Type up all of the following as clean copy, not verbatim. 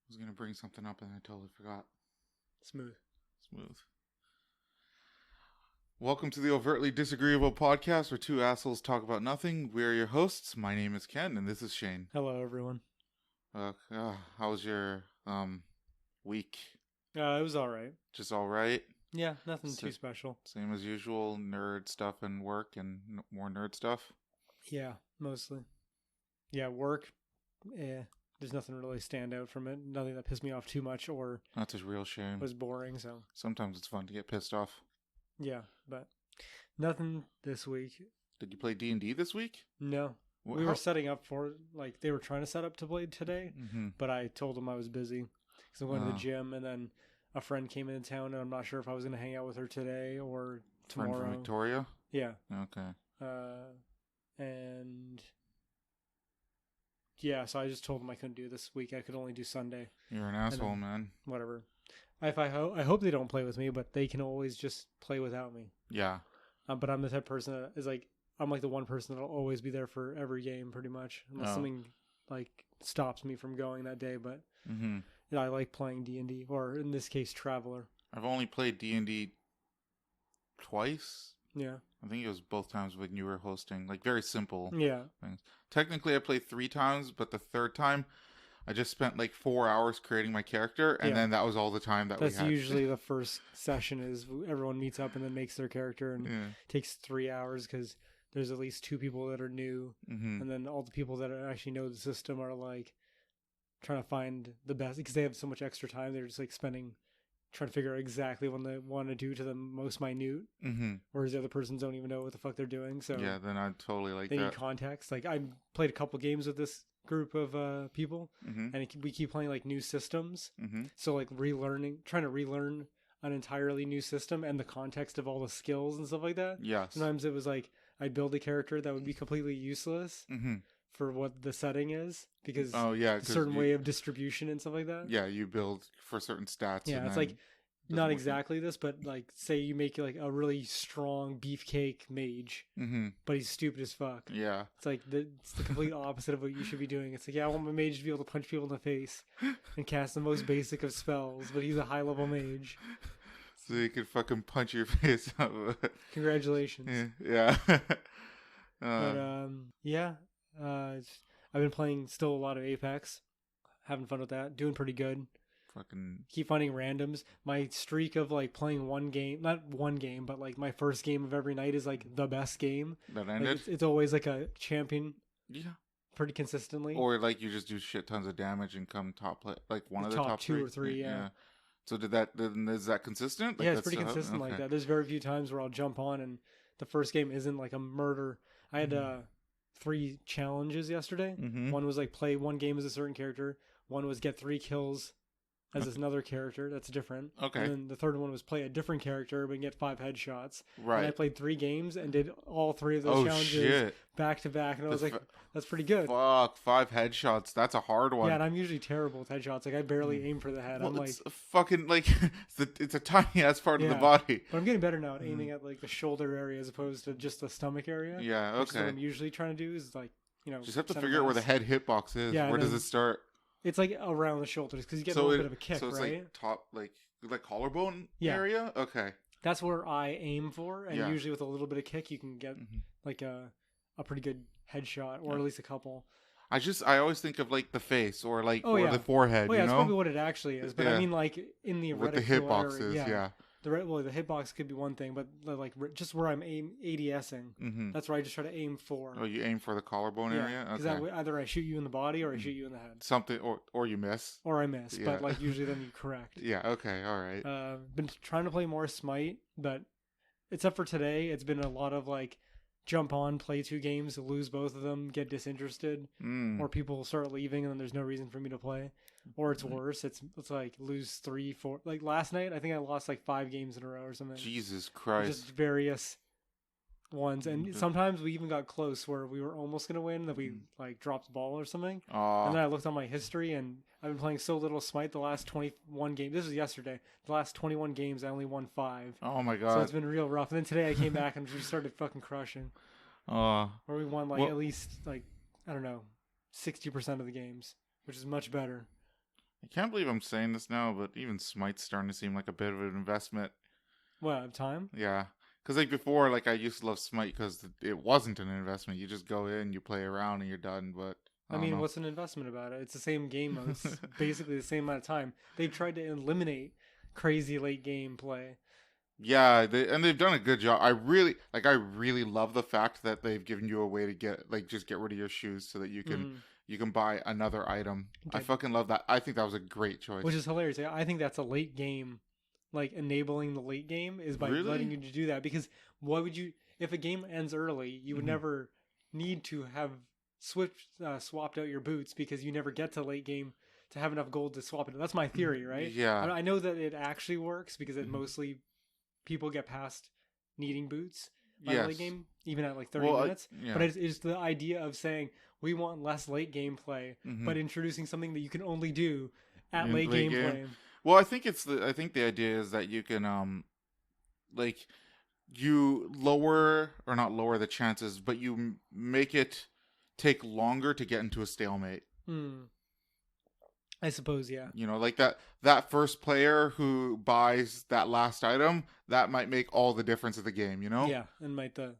was going to bring something up and I totally forgot. Smooth. Welcome to the Overtly Disagreeable podcast where two assholes talk about nothing. We're your hosts. My name is Ken and this is Shane. Hello, everyone. How was your week? It was all right. Just all right? Yeah, nothing too special. Same as usual, nerd stuff and work and more nerd stuff? Yeah, mostly. Yeah, work. There's nothing really stand out from it. Nothing that pissed me off too much or That's a real shame. was boring. So Sometimes it's fun to get pissed off. yeah, but nothing this week. Did you play D&D this week? No. We were setting up for, like, they were trying to set up to play today, but I told them I was busy because I'm going to the gym, and then a friend came into town, and I'm not sure if I was going to hang out with her today or tomorrow. Friend from Victoria? Yeah. Okay. And yeah, so I just told them I couldn't do this week. I could only do Sunday. You're an asshole, man. Whatever. I hope they don't play with me, but they can always just play without me. Yeah. But I'm the type of person that is like, I'm like the one person that'll always be there for every game, pretty much, unless something like stops me from going that day. But I like playing D&D, or in this case, Traveler. I've only played D&D twice. Yeah. I think it was both times when you were hosting, like very simple things. Technically, I played 3 times, but the third time, I just spent like 4 hours creating my character, and then that was all the time that we had. That's usually the first session is everyone meets up and then makes their character, and it takes 3 hours because there's at least 2 people that are new, and then all the people that actually know the system are like trying to find the best because they have so much extra time. They're just like trying to figure out exactly what they want to do to the most minute, whereas the other persons don't even know what the fuck they're doing. So yeah, then I'd totally like they that. need context. Like I played a couple games with this group of people, and we keep playing like new systems. So like trying to relearn an entirely new system and the context of all the skills and stuff like that. Yeah. Sometimes it was like I'd build a character that would be completely useless for what the setting is because a certain way of distribution and stuff like that. Yeah, you build for certain stats. Yeah, it's like not exactly this, but like say you make like a really strong beefcake mage, but he's stupid as fuck. Yeah, it's like it's the complete opposite of what you should be doing. It's like, yeah, I want my mage to be able to punch people in the face and cast the most basic of spells, but he's a high level mage. So you could fucking punch your face out. Congratulations. Yeah. I've been playing still a lot of Apex, having fun with that, doing pretty good. Fucking keep finding randoms. My streak of like playing not one game, but like my first game of every night is like the best game. That ended? Like, it's always like a champion. Yeah. Pretty consistently. Or like you just do shit tons of damage and come top play, like one of the top 2 or 3. Yeah. So is that consistent? Like, yeah, it's pretty consistent like that. There's very few times where I'll jump on and the first game isn't like a murder. I had 3 challenges yesterday. One was like play one game as a certain character. One was get 3 kills as another character that's different. Okay. And then the third one was play a different character but get 5 headshots. Right. And I played 3 games and did all 3 of those challenges back to back. And I was like, that's pretty good. Fuck, 5 headshots. That's a hard one. Yeah, and I'm usually terrible with headshots. Like I barely aim for the head. Well, I'm like, it's fucking like it's a tiny ass part of the body. But I'm getting better now at aiming at like the shoulder area as opposed to just the stomach area. Yeah. Okay. Which is what I'm usually trying to do is like, just have to figure out where the head hitbox is. Yeah, where does it start? It's like around the shoulders because you get a little bit of a kick, so it's right? Like top, like collarbone area. Okay, that's where I aim for, and usually with a little bit of kick, you can get like a pretty good headshot, or at least a couple. I always think of like the face or like or the forehead. Well, yeah, that's probably what it actually is. But I mean, like in the with the hitboxes, area, the hitbox could be one thing, but like just where I'm ADSing, that's where I just try to aim for. Oh, you aim for the collarbone area? Because either I shoot you in the body or I shoot you in the head. Something, or you miss. Or I miss, but like usually then you correct. Yeah, okay, all right. Been trying to play more Smite, but except for today, it's been a lot of like jump on, play 2 games, lose both of them, get disinterested, or people start leaving and then there's no reason for me to play. Or it's worse. It's like lose 3, 4. Like last night, I think I lost like 5 games in a row or something. Jesus Christ! Just various ones, and sometimes we even got close where we were almost gonna win. That we like dropped the ball or something. And then I looked on my history, and I've been playing so little Smite the last 21 games. This was yesterday. The last 21 games, I only won 5. Oh my god! So it's been real rough. And then today I came back and we started fucking crushing. Where we won like at least like I don't know 60% of the games, which is much better. I can't believe I'm saying this now, but even Smite's starting to seem like a bit of an investment. What, of time? Yeah. Because like before, like I used to love Smite because it wasn't an investment. You just go in, you play around, and you're done. But I mean, what's an investment about it? It's the same game mode. It's basically the same amount of time. They've tried to eliminate crazy late game play. Yeah, they've done a good job. I really love the fact that they've given you a way to just get rid of your shoes so that you can buy another item. I fucking love that. I think that was a great choice. Which is hilarious. I think that's a late game, like enabling the late game is by letting you do that. Because why would you, if a game ends early, you would never need to have swapped out your boots because you never get to late game to have enough gold to swap it. That's my theory, right? Yeah. I know that it actually works because it mostly people get past needing boots by the late game, even at like 30 minutes. But it's the idea of saying we want less late game play, but introducing something that you can only do at late game play. Well, I think the idea is that you can like you lower or not lower the chances, but you make it take longer to get into a stalemate. I suppose, yeah. You know, like that first player who buys that last item, that might make all the difference of the game, you know? Yeah, and the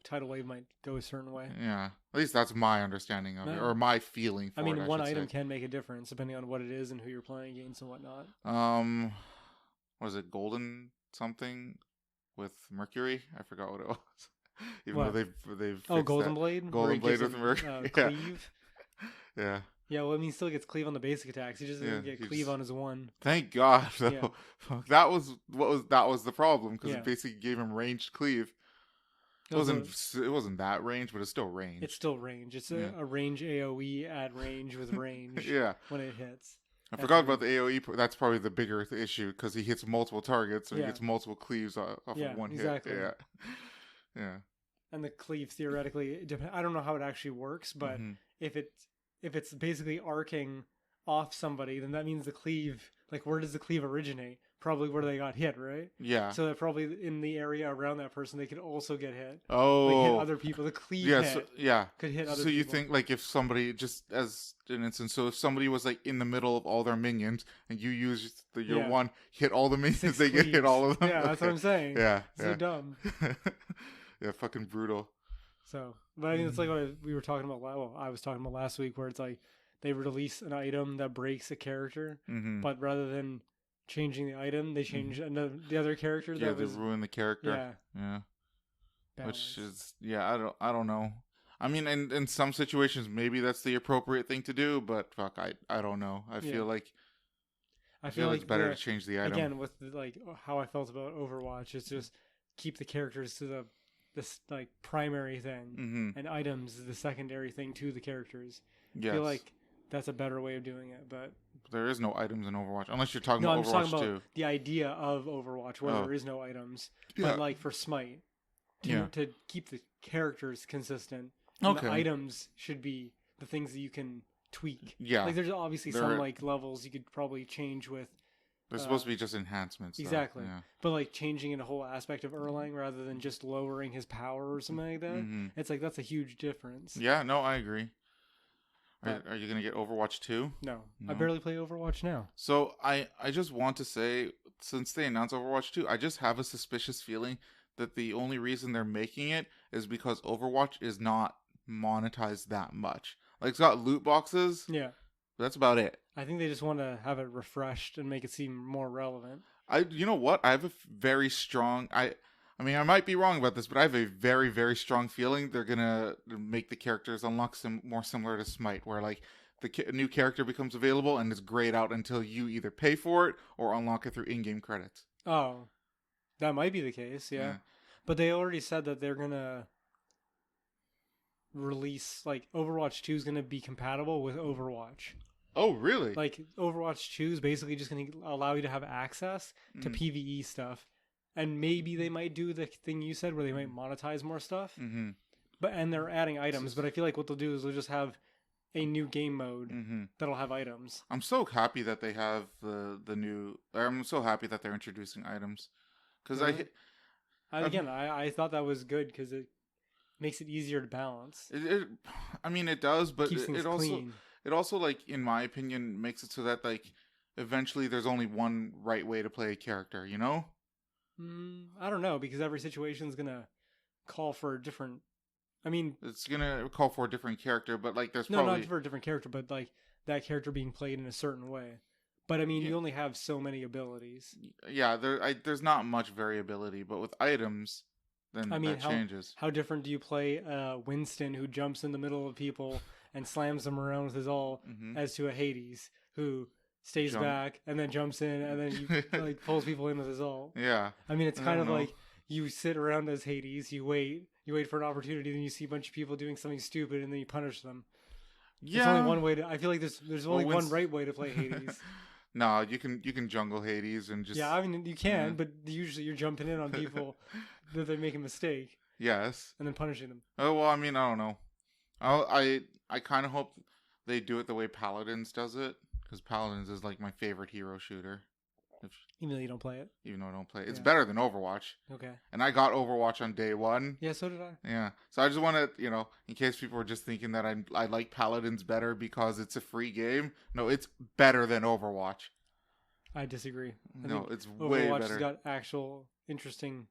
tidal wave might go a certain way. Yeah, at least that's my understanding of it, or my feeling for it. I mean, one item can make a difference depending on what it is and who you're playing against and whatnot. Was it golden something with Mercury? I forgot what it was. Even though they've Golden Blade? Golden Blade with Mercury. Cleave? Yeah. Yeah, well, I mean, he still gets cleave on the basic attacks. He just doesn't get cleave on his one. Thank God, though. Yeah. That was the problem, because it basically gave him ranged cleave. It wasn't that range, but it's still range. It's still range. It's a range AoE at range with range. When it hits. I forgot about the AoE. That's probably the bigger issue, because he hits multiple targets, so he gets multiple cleaves off of one hit. Yeah. And the cleave theoretically, I don't know how it actually works, but if it's basically arcing off somebody, then that means the cleave, like where does the cleave originate? Probably where they got hit, right? Yeah. So that probably in the area around that person, they could also get hit. Oh. Like hit other people. The cleave could hit other people. So you think like if somebody, just as an instance, so if somebody was like in the middle of all their minions and you use your one, hit all the minions, they get hit all of them? Yeah, that's what I'm saying. Yeah. So dumb. Yeah, fucking brutal. So, but I mean, it's like what we were talking about. Well, I was talking about last week, where it's like they release an item that breaks a character, but rather than changing the item, they change the other character. Yeah, they ruin the character. Yeah. Balance. Which is I don't know. I mean, in some situations, maybe that's the appropriate thing to do, but fuck, I don't know. I feel like it's better to change the item. Again, with like how I felt about Overwatch, it's just keep the characters to this like primary thing, and items is the secondary thing to the characters. Yes. I feel like that's a better way of doing it, but there is no items in Overwatch unless you're talking about Overwatch 2. I'm talking about the idea of Overwatch where there is no items, but like for Smite, to keep the characters consistent, the items should be the things that you can tweak. Yeah, like there's obviously some like levels you could probably change with. They're supposed to be just enhancements. Exactly. Yeah. But like changing in a whole aspect of Erlang rather than just lowering his power or something like that. It's like that's a huge difference. Yeah, no, I agree. Are you going to get Overwatch 2? No. I barely play Overwatch now. So I just want to say, since they announced Overwatch 2, I just have a suspicious feeling that the only reason they're making it is because Overwatch is not monetized that much. Like it's got loot boxes. Yeah. But that's about it. I think they just want to have it refreshed and make it seem more relevant. You know what? I have a very strong. I mean, I might be wrong about this, but I have a very, very strong feeling they're gonna make the characters unlock more similar to Smite, where like the new character becomes available and is grayed out until you either pay for it or unlock it through in-game credits. Oh, that might be the case. Yeah. But they already said that they're gonna release like Overwatch 2 is gonna be compatible with Overwatch. Oh, really? Like, Overwatch 2 is basically just going to allow you to have access to PvE stuff. And maybe they might do the thing you said where they might monetize more stuff. And they're adding items. But I feel like what they'll do is they'll just have a new game mode that'll have items. I'm so happy that they have the new... I'm so happy that they're introducing items. Because I thought that was good because it makes it easier to balance. I mean, it does, but Keeps things it also... clean. it also, like, in my opinion, makes it so that, like, eventually there's only one right way to play a character, you know? I don't know, because every situation's gonna call for a different. I mean, It's gonna call for a different character, but, like, there's no, not probably for a different character, but like that character being played in a certain way. But I mean, yeah, you only have so many abilities. yeah there's not much variability, but with items, I then mean, that changes. how different do you play Winston who jumps in the middle of people and slams them around with his all, Mm-hmm. as to a Hades who stays Jump. back and then jumps in and then you like pulls people in with his all. Yeah, I mean, it's I kind don't of know. like you sit around as Hades, you wait for an opportunity, then you see a bunch of people doing something stupid, and then you punish them. It's only Yeah. one way to. I feel like there's only one right way to play Hades. No, you can jungle Hades and just Yeah, I mean you can, but usually you're jumping in on people that they make a mistake yes. and then punishing them. Oh well, I mean I don't know. I kind of hope they do it the way Paladins does it, because Paladins is like my favorite hero shooter. If, Even though you don't play it. even though I don't play it, it's Yeah. better than Overwatch. Okay. And I got Overwatch on day one. Yeah, so did I. Yeah, so I just want to, in case people are just thinking that I like Paladins better because it's a free game. No, it's better than Overwatch. I disagree. I No, think it's way Overwatch better. has got actual interesting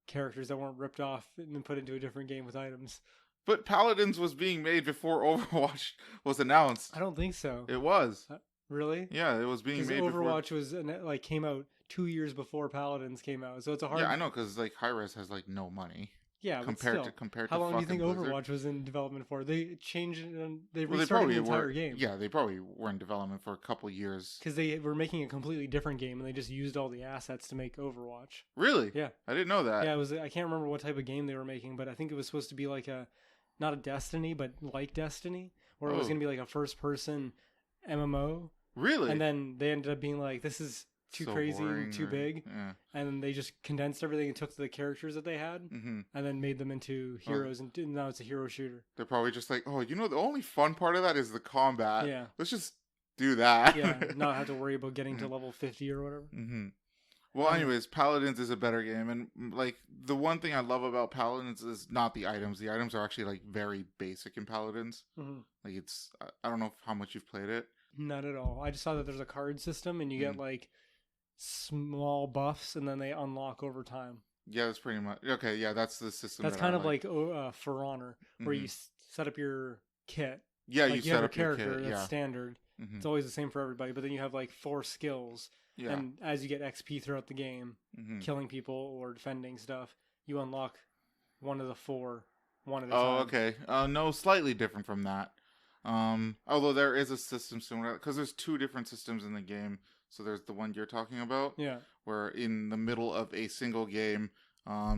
characters that weren't ripped off and then put into a different game with items. But Paladins was being made before Overwatch was announced. I don't think so. It was. Really? Yeah, it was being Because made Overwatch was like came out 2 years before Paladins came out, so it's a hard. Yeah, I know, because like Hi-Rez has like no money Yeah, compared but to still, compared how to long do you fucking think Blizzard. Overwatch was in development for? They changed it and they Well, restarted the entire were. game. Yeah, they probably were in development for a couple years. Because they were making a completely different game and they just used all the assets to make Overwatch. Really? Yeah. I didn't know that. Yeah, it was. I can't remember what type of game they were making, but I think it was supposed to be like not a Destiny, but like Destiny, where it was Oh. going to be like a first-person MMO. Really? And then they ended up being like, this is too So crazy boring, and too or- big. Yeah. And then they just condensed everything and took the characters that they had Mm-hmm. and then made them into heroes. And now it's a hero shooter. They're probably just like, oh, the only fun part of that is the combat. Yeah. Let's just do that. Yeah, not have to worry about getting to level 50 or whatever. Mm-hmm. Well, anyways, Paladins is a better game, and like the one thing I love about Paladins is not the items. The items are actually like very basic in Paladins. Mm-hmm. Like I don't know how much you've played it. Not at all. I just saw that there's a card system and you get like small buffs and then they unlock over time. Yeah, that's pretty much okay. Yeah, that's the system. That's that kind I of like For Honor, where you set up your kit. yeah, Like you have set a up your character kit. that's Yeah. standard. Mm-hmm. It's always the same for everybody, but then you have like 4 skills. Yeah. And as you get XP throughout the game, Mm-hmm. killing people or defending stuff, you unlock one of the 4 one at a Oh, time. okay. No, slightly different from that. Although there is a system similar, because there's 2 different systems in the game. So there's the one you're talking about, Yeah. where in the middle of a single game,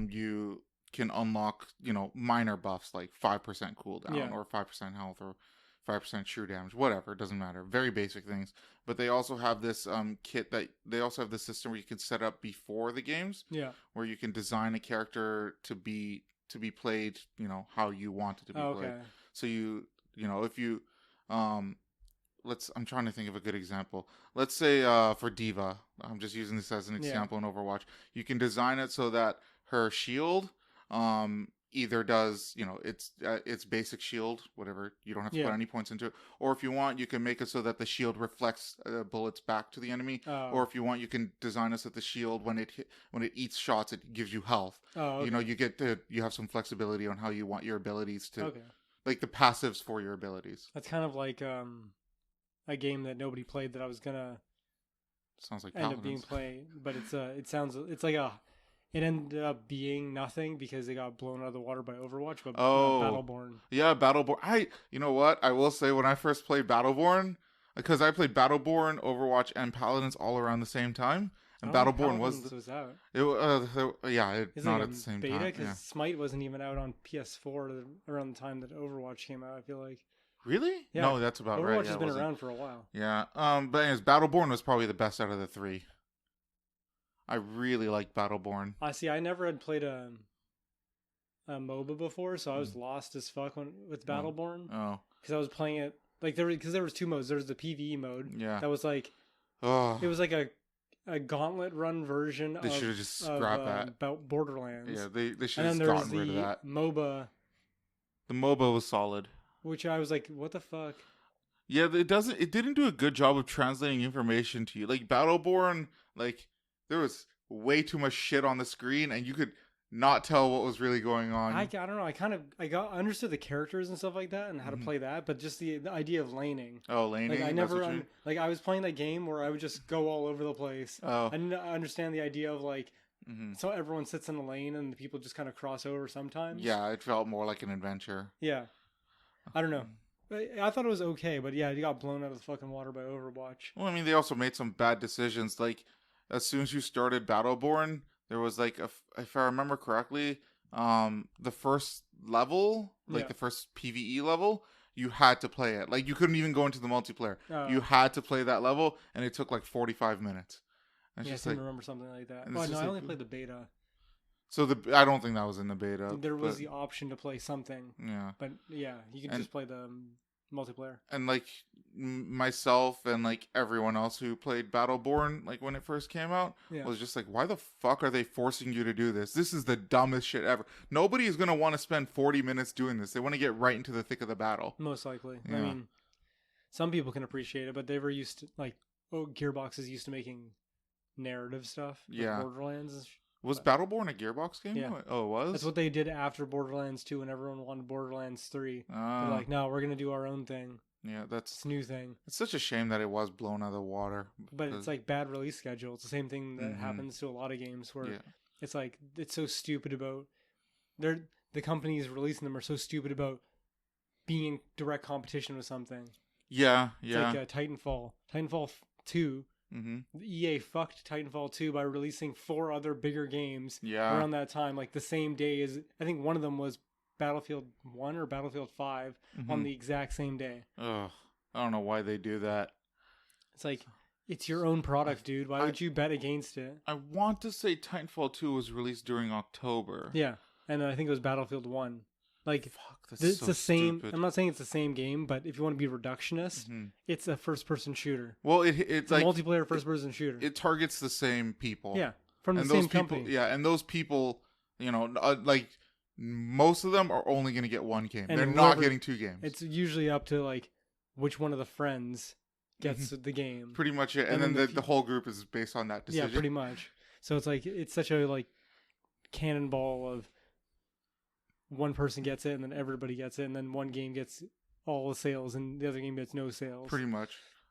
you can unlock, minor buffs like 5% cooldown Yeah. or 5% health or 5% true damage, whatever. It doesn't matter. Very basic things. But they also have this kit that they also have this system where you can set up before the games, Yeah. where you can design a character to be played, how you want it to be Oh, played. okay. So if you I'm trying to think of a good example. Let's say for Diva, I'm just using this as an example in Overwatch. You can design it so that her shield either does, its basic shield, whatever. You don't have to put any points into it. Or if you want, you can make it so that the shield reflects bullets back to the enemy. Or if you want, you can design it so that the shield, when it eats shots, it gives you health. Oh, okay. You have some flexibility on how you want your abilities to, Okay. like the passives for your abilities. That's kind of like a game that nobody played that I was gonna Sounds like end up Paladins. being played, but it ended up being nothing because it got blown out of the water by Overwatch. But Battleborn, Yeah, Battleborn. You know what? I will say when I first played Battleborn, because I played Battleborn, Overwatch, and Paladins all around the same time, and I don't think Battleborn Paladins was out. It's not like at the same beta, time. because Yeah. Smite wasn't even out on PS4 around the time that Overwatch came out. I feel like Really? Yeah. No, that's about right. Overwatch Yeah, has it been wasn't. around for a while. Yeah. But anyways, Battleborn was probably the best out of the 3. I really like Battleborn. See, I never had played a MOBA before, so I was lost as fuck with Battleborn Oh. because I was playing it like there was 2 modes. There was the PvE mode Yeah. that was like Oh. it was like a gauntlet run version They should of have just scrapped that. about Borderlands. Yeah, they should And have then there was gotten rid of the that. MOBA, The MOBA was solid. which I was like, what the fuck? Yeah, it didn't do a good job of translating information to you. Like Battleborn, like there was way too much shit on the screen and you could not tell what was really going I on. don't know. I understood the characters and stuff like that and how to play that, but just the idea of laning. Oh, laning. Like I That's never what you... like I was playing that game where I would just go all over the place. Oh. I didn't understand the idea of like so everyone sits in a lane and the people just kind of cross over sometimes. Yeah, it felt more like an adventure. Yeah. I don't know. I thought it was okay, but yeah, you got blown out of the fucking water by Overwatch. Well, I mean, they also made some bad decisions. Like, as soon as you started Battleborn, there was like, if I remember correctly, the first level, like the first PvE level, you had to play it. Like, you couldn't even go into the multiplayer. You had to play that level, and it took like 45 minutes. I remember something like that. Oh, no, I only played the beta. So I don't think that was in the beta. There was the option to play something. Yeah. But yeah, you could just play the multiplayer. And like myself and like everyone else who played Battleborn, like when it first came out, was just like, why the fuck are they forcing you to do this? This is the dumbest shit ever. Nobody is going to want to spend 40 minutes doing this. They want to get right into the thick of the battle. Most likely. Yeah. I mean, some people can appreciate it, but they were used to, like, Gearbox is used to making narrative stuff. Yeah. Borderlands. Was Battleborn a Gearbox game? Yeah. Oh, it was? That's what they did after Borderlands 2 when everyone wanted Borderlands 3. They're like, no, we're going to do our own thing. Yeah, it's a new thing. It's such a shame that it was blown out of the water. But it's like bad release schedule. It's the same thing that happens to a lot of games where it's like, it's so stupid about... The companies releasing them are so stupid about being in direct competition with something. Yeah, It's like Titanfall. Titanfall 2... EA fucked Titanfall 2 by releasing 4 other bigger games around that time, like the same day as I think one of them was Battlefield 1 or Battlefield 5 on the exact same day. Ugh, I don't know why they do that. It's like, it's your own product, dude. Why would you bet against it? I want to say Titanfall 2 was released during October. Yeah, and I think it was Battlefield 1. Like, fuck, it's the same. Stupid. I'm not saying it's the same game, but if you want to be reductionist, it's a first-person shooter. Well, it's like a multiplayer first-person shooter. It targets the same people. Yeah, from the same company. Yeah, and those people, you know, like most of them are only going to get one game. They're not getting 2 games. It's usually up to like which one of the friends gets the game. Pretty much it, and then the whole group is based on that decision. Yeah, pretty much. So it's like it's such a like cannonball of. One person gets it, and then everybody gets it, and then one game gets all the sales, and the other game gets no sales. Pretty much.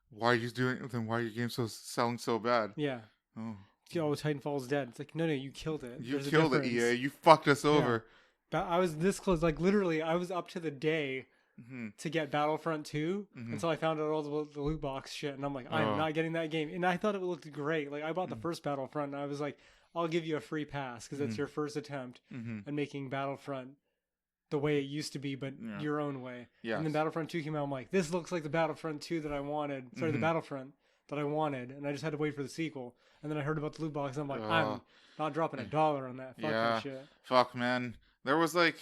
Why are you doing it? Then why are your games selling so bad? Yeah. Oh, Titanfall's dead. It's like, no, you killed it. You killed it, EA. You fucked us over. But I was this close. Like, literally, I was up to the day to get Battlefront 2 until I found out all the loot box shit, and I'm like, I'm not getting that game. And I thought it looked great. Like, I bought the first Battlefront, and I was like, I'll give you a free pass, because it's your first attempt at making Battlefront the way it used to be, but your own way. Yes. And then Battlefront 2 came out. I'm like, this looks like the Battlefront 2 that I wanted. Sorry, the Battlefront that I wanted. And I just had to wait for the sequel. And then I heard about the loot box. And I'm like, I'm not dropping $1 on that. Fuck that shit. Fuck, man. There was like,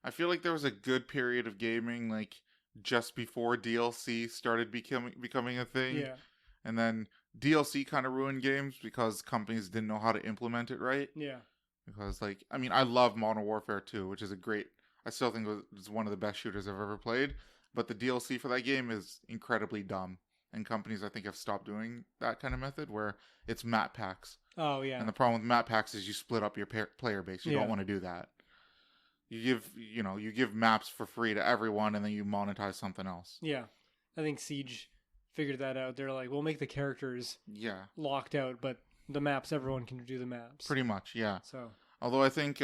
I feel like there was a good period of gaming, like just before DLC started becoming a thing. Yeah. And then DLC kind of ruined games because companies didn't know how to implement it right. Yeah. Because like, I mean, I love Modern Warfare 2, which is I still think it's one of the best shooters I've ever played, but the DLC for that game is incredibly dumb, and companies I think have stopped doing that kind of method where it's map packs. Oh yeah. And the problem with map packs is you split up your player base. You don't want to do that. You give maps for free to everyone, and then you monetize something else. Yeah, I think Siege figured that out. They're like, we'll make the characters locked out, but the maps, everyone can do the maps. Pretty much, yeah. So. Although I think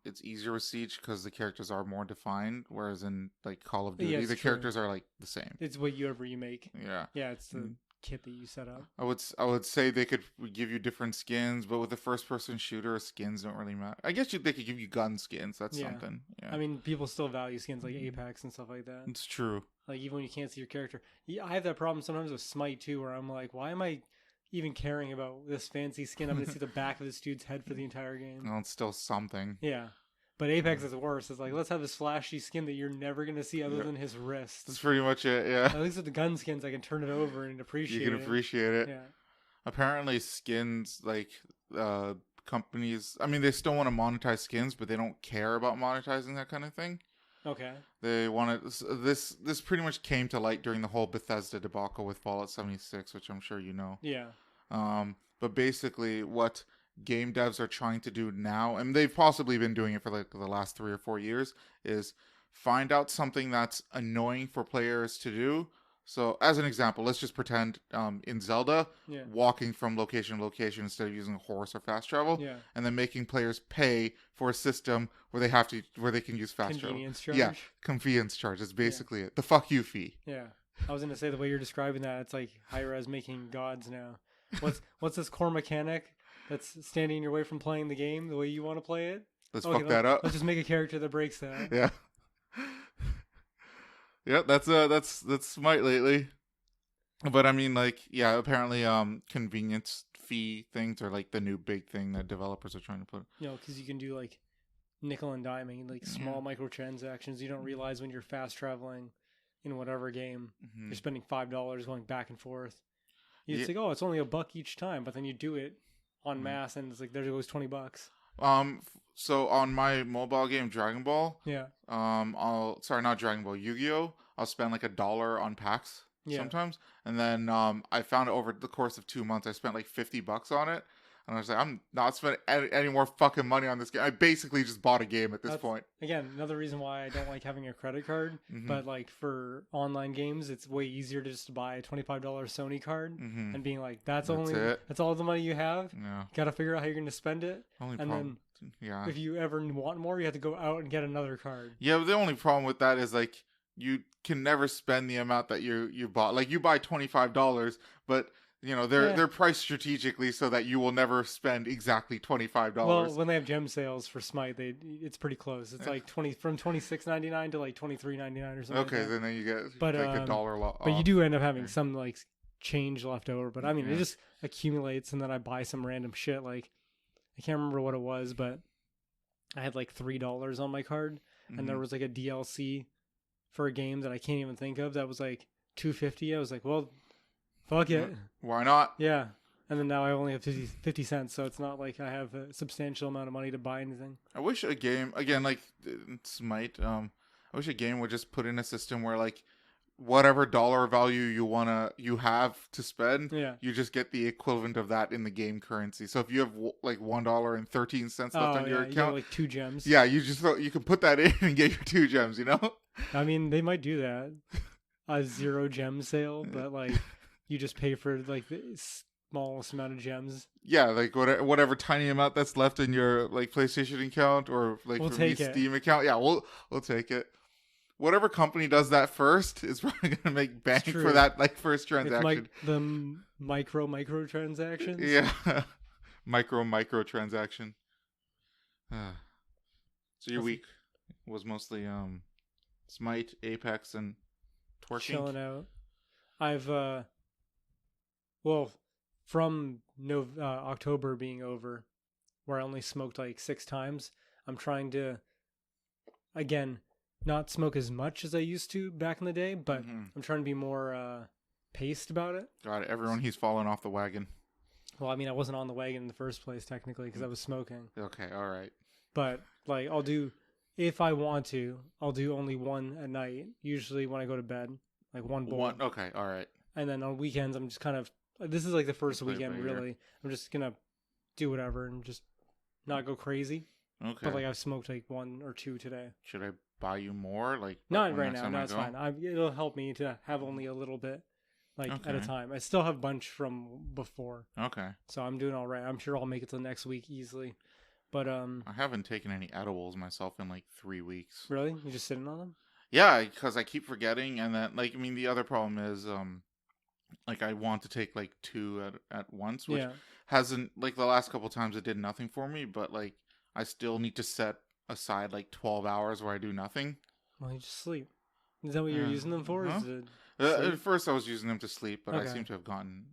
it's easier with Siege because the characters are more defined, whereas in like Call of Duty, the characters are like the same. It's whatever you make. Yeah. Yeah, it's the kit that you set up. I would say they could give you different skins, but with the first-person shooter, skins don't really matter. I guess they could give you gun skins. That's something. Yeah. I mean, people still value skins like Apex and stuff like that. It's true. Like even when you can't see your character. Yeah, I have that problem sometimes with Smite too, where I'm like, why am I even caring about this fancy skin? I'm going to see the back of this dude's head for the entire game. Well, it's still something. Yeah. But Apex is worse. It's like, let's have this flashy skin that you're never going to see other than his wrist. That's pretty much it, yeah. At least with the gun skins, I can turn it over and appreciate it. You can appreciate it. Yeah. Apparently skins, like, companies, I mean, they still want to monetize skins, but they don't care about monetizing that kind of thing. Okay. They wanted this pretty much came to light during the whole Bethesda debacle with Fallout 76, which I'm sure you know. Yeah. But basically, what game devs are trying to do now, and they've possibly been doing it for like the last 3 or 4 years, is find out something that's annoying for players to do. So, as an example, let's just pretend in Zelda, Yeah. walking from location to location instead of using a horse or fast travel, Yeah. and then making players pay for a system where they can use fast Convenience travel. charge. Yeah, convenience charge is basically it. The fuck you fee. Yeah. I was gonna say the way you're describing that, it's like high-res making gods now. What's this core mechanic that's standing in your way from playing the game the way you want to play it? Let's fuck that up. Let's just make a character that breaks that. Yeah. Yeah, that's Smite lately. But I mean, like, yeah, apparently convenience fee things are like the new big thing that developers are trying to put. You know, because you can do like nickel and diming, like small microtransactions. You don't realize when you're fast traveling in whatever game, you're spending $5 going back and forth. You think, oh, it's only $1 each time, but then you do it en masse, and it's like there goes $20. So on my mobile game Dragon Ball, Yeah. not Dragon Ball, Yu-Gi-Oh, I'll spend like $1 on packs sometimes, and then I found over the course of 2 months I spent like $50 on it, and I was like, I'm not spending any more fucking money on this game. I basically just bought a game at this point. Again, another reason why I don't like having a credit card, but like for online games, it's way easier to just buy a $25 Sony card and being like, that's all the money you have. Yeah. Got to figure out how you're going to spend it. Then if you ever want more, you have to go out and get another card. Yeah, but the only problem with that is like you can never spend the amount that you bought. Like you buy $25, but you know they're priced strategically so that you will never spend exactly $25. Well, when they have gem sales for Smite, it's pretty close. It's like from $26.99 to like $23.99 or something. Okay, like that. then you get like $1 off. But you do end up having some like change left over. But I mean, it just accumulates, and then I buy some random shit. Like I can't remember what it was, but I had like $3 on my card, and there was like a DLC for a game that I can't even think of that was like $2.50. I was like, well, fuck it. Why not? Yeah. And then now I only have 50 cents, so it's not like I have a substantial amount of money to buy anything. I wish a game, again, like Smite, I wish a game would just put in a system where like whatever dollar value you have to spend, you just get the equivalent of that in the game currency. So if you have like $1.13 left on your account, you get like 2 gems. Yeah, you can put that in and get your 2 gems. You know. I mean, they might do that, a 0 gem sale, but like you just pay for like the smallest amount of gems. Yeah, like whatever tiny amount that's left in your like PlayStation account or like we'll Steam account. Yeah, we'll take it. Whatever company does that first is probably gonna make bank for that like first transaction. It's the micro transactions. Yeah, micro transaction. So your week was mostly Smite, Apex, and twerking. Chilling out. I've from October being over, where I only smoked like 6 times, I'm trying to again not smoke as much as I used to back in the day, but I'm trying to be more paced about it. Got it. Everyone, he's fallen off the wagon. Well, I mean, I wasn't on the wagon in the first place technically because I was smoking. Okay, all right. But like, if I want to, I'll do only one a night. Usually when I go to bed, like one bowl. Okay, all right. And then on weekends, I'm just kind of. This is like the first weekend, really. I'm just gonna do whatever and just not go crazy. Okay. But like, I've smoked like 1 or 2 today. Should I buy you more? Like not right now. No, it's fine. It'll help me to have only a little bit, like at a time. I still have a bunch from before. Okay. So I'm doing all right. I'm sure I'll make it to next week easily. But I haven't taken any edibles myself in like 3 weeks. Really? You just sitting on them? Yeah, because I keep forgetting, and then like I mean the other problem is like I want to take like 2 at once, which hasn't like the last couple times it did nothing for me, but like I still need to set aside like 12 hours where I do nothing. Well, you just sleep. Is that what you're using them for? At first I was using them to sleep, but I seem to have gotten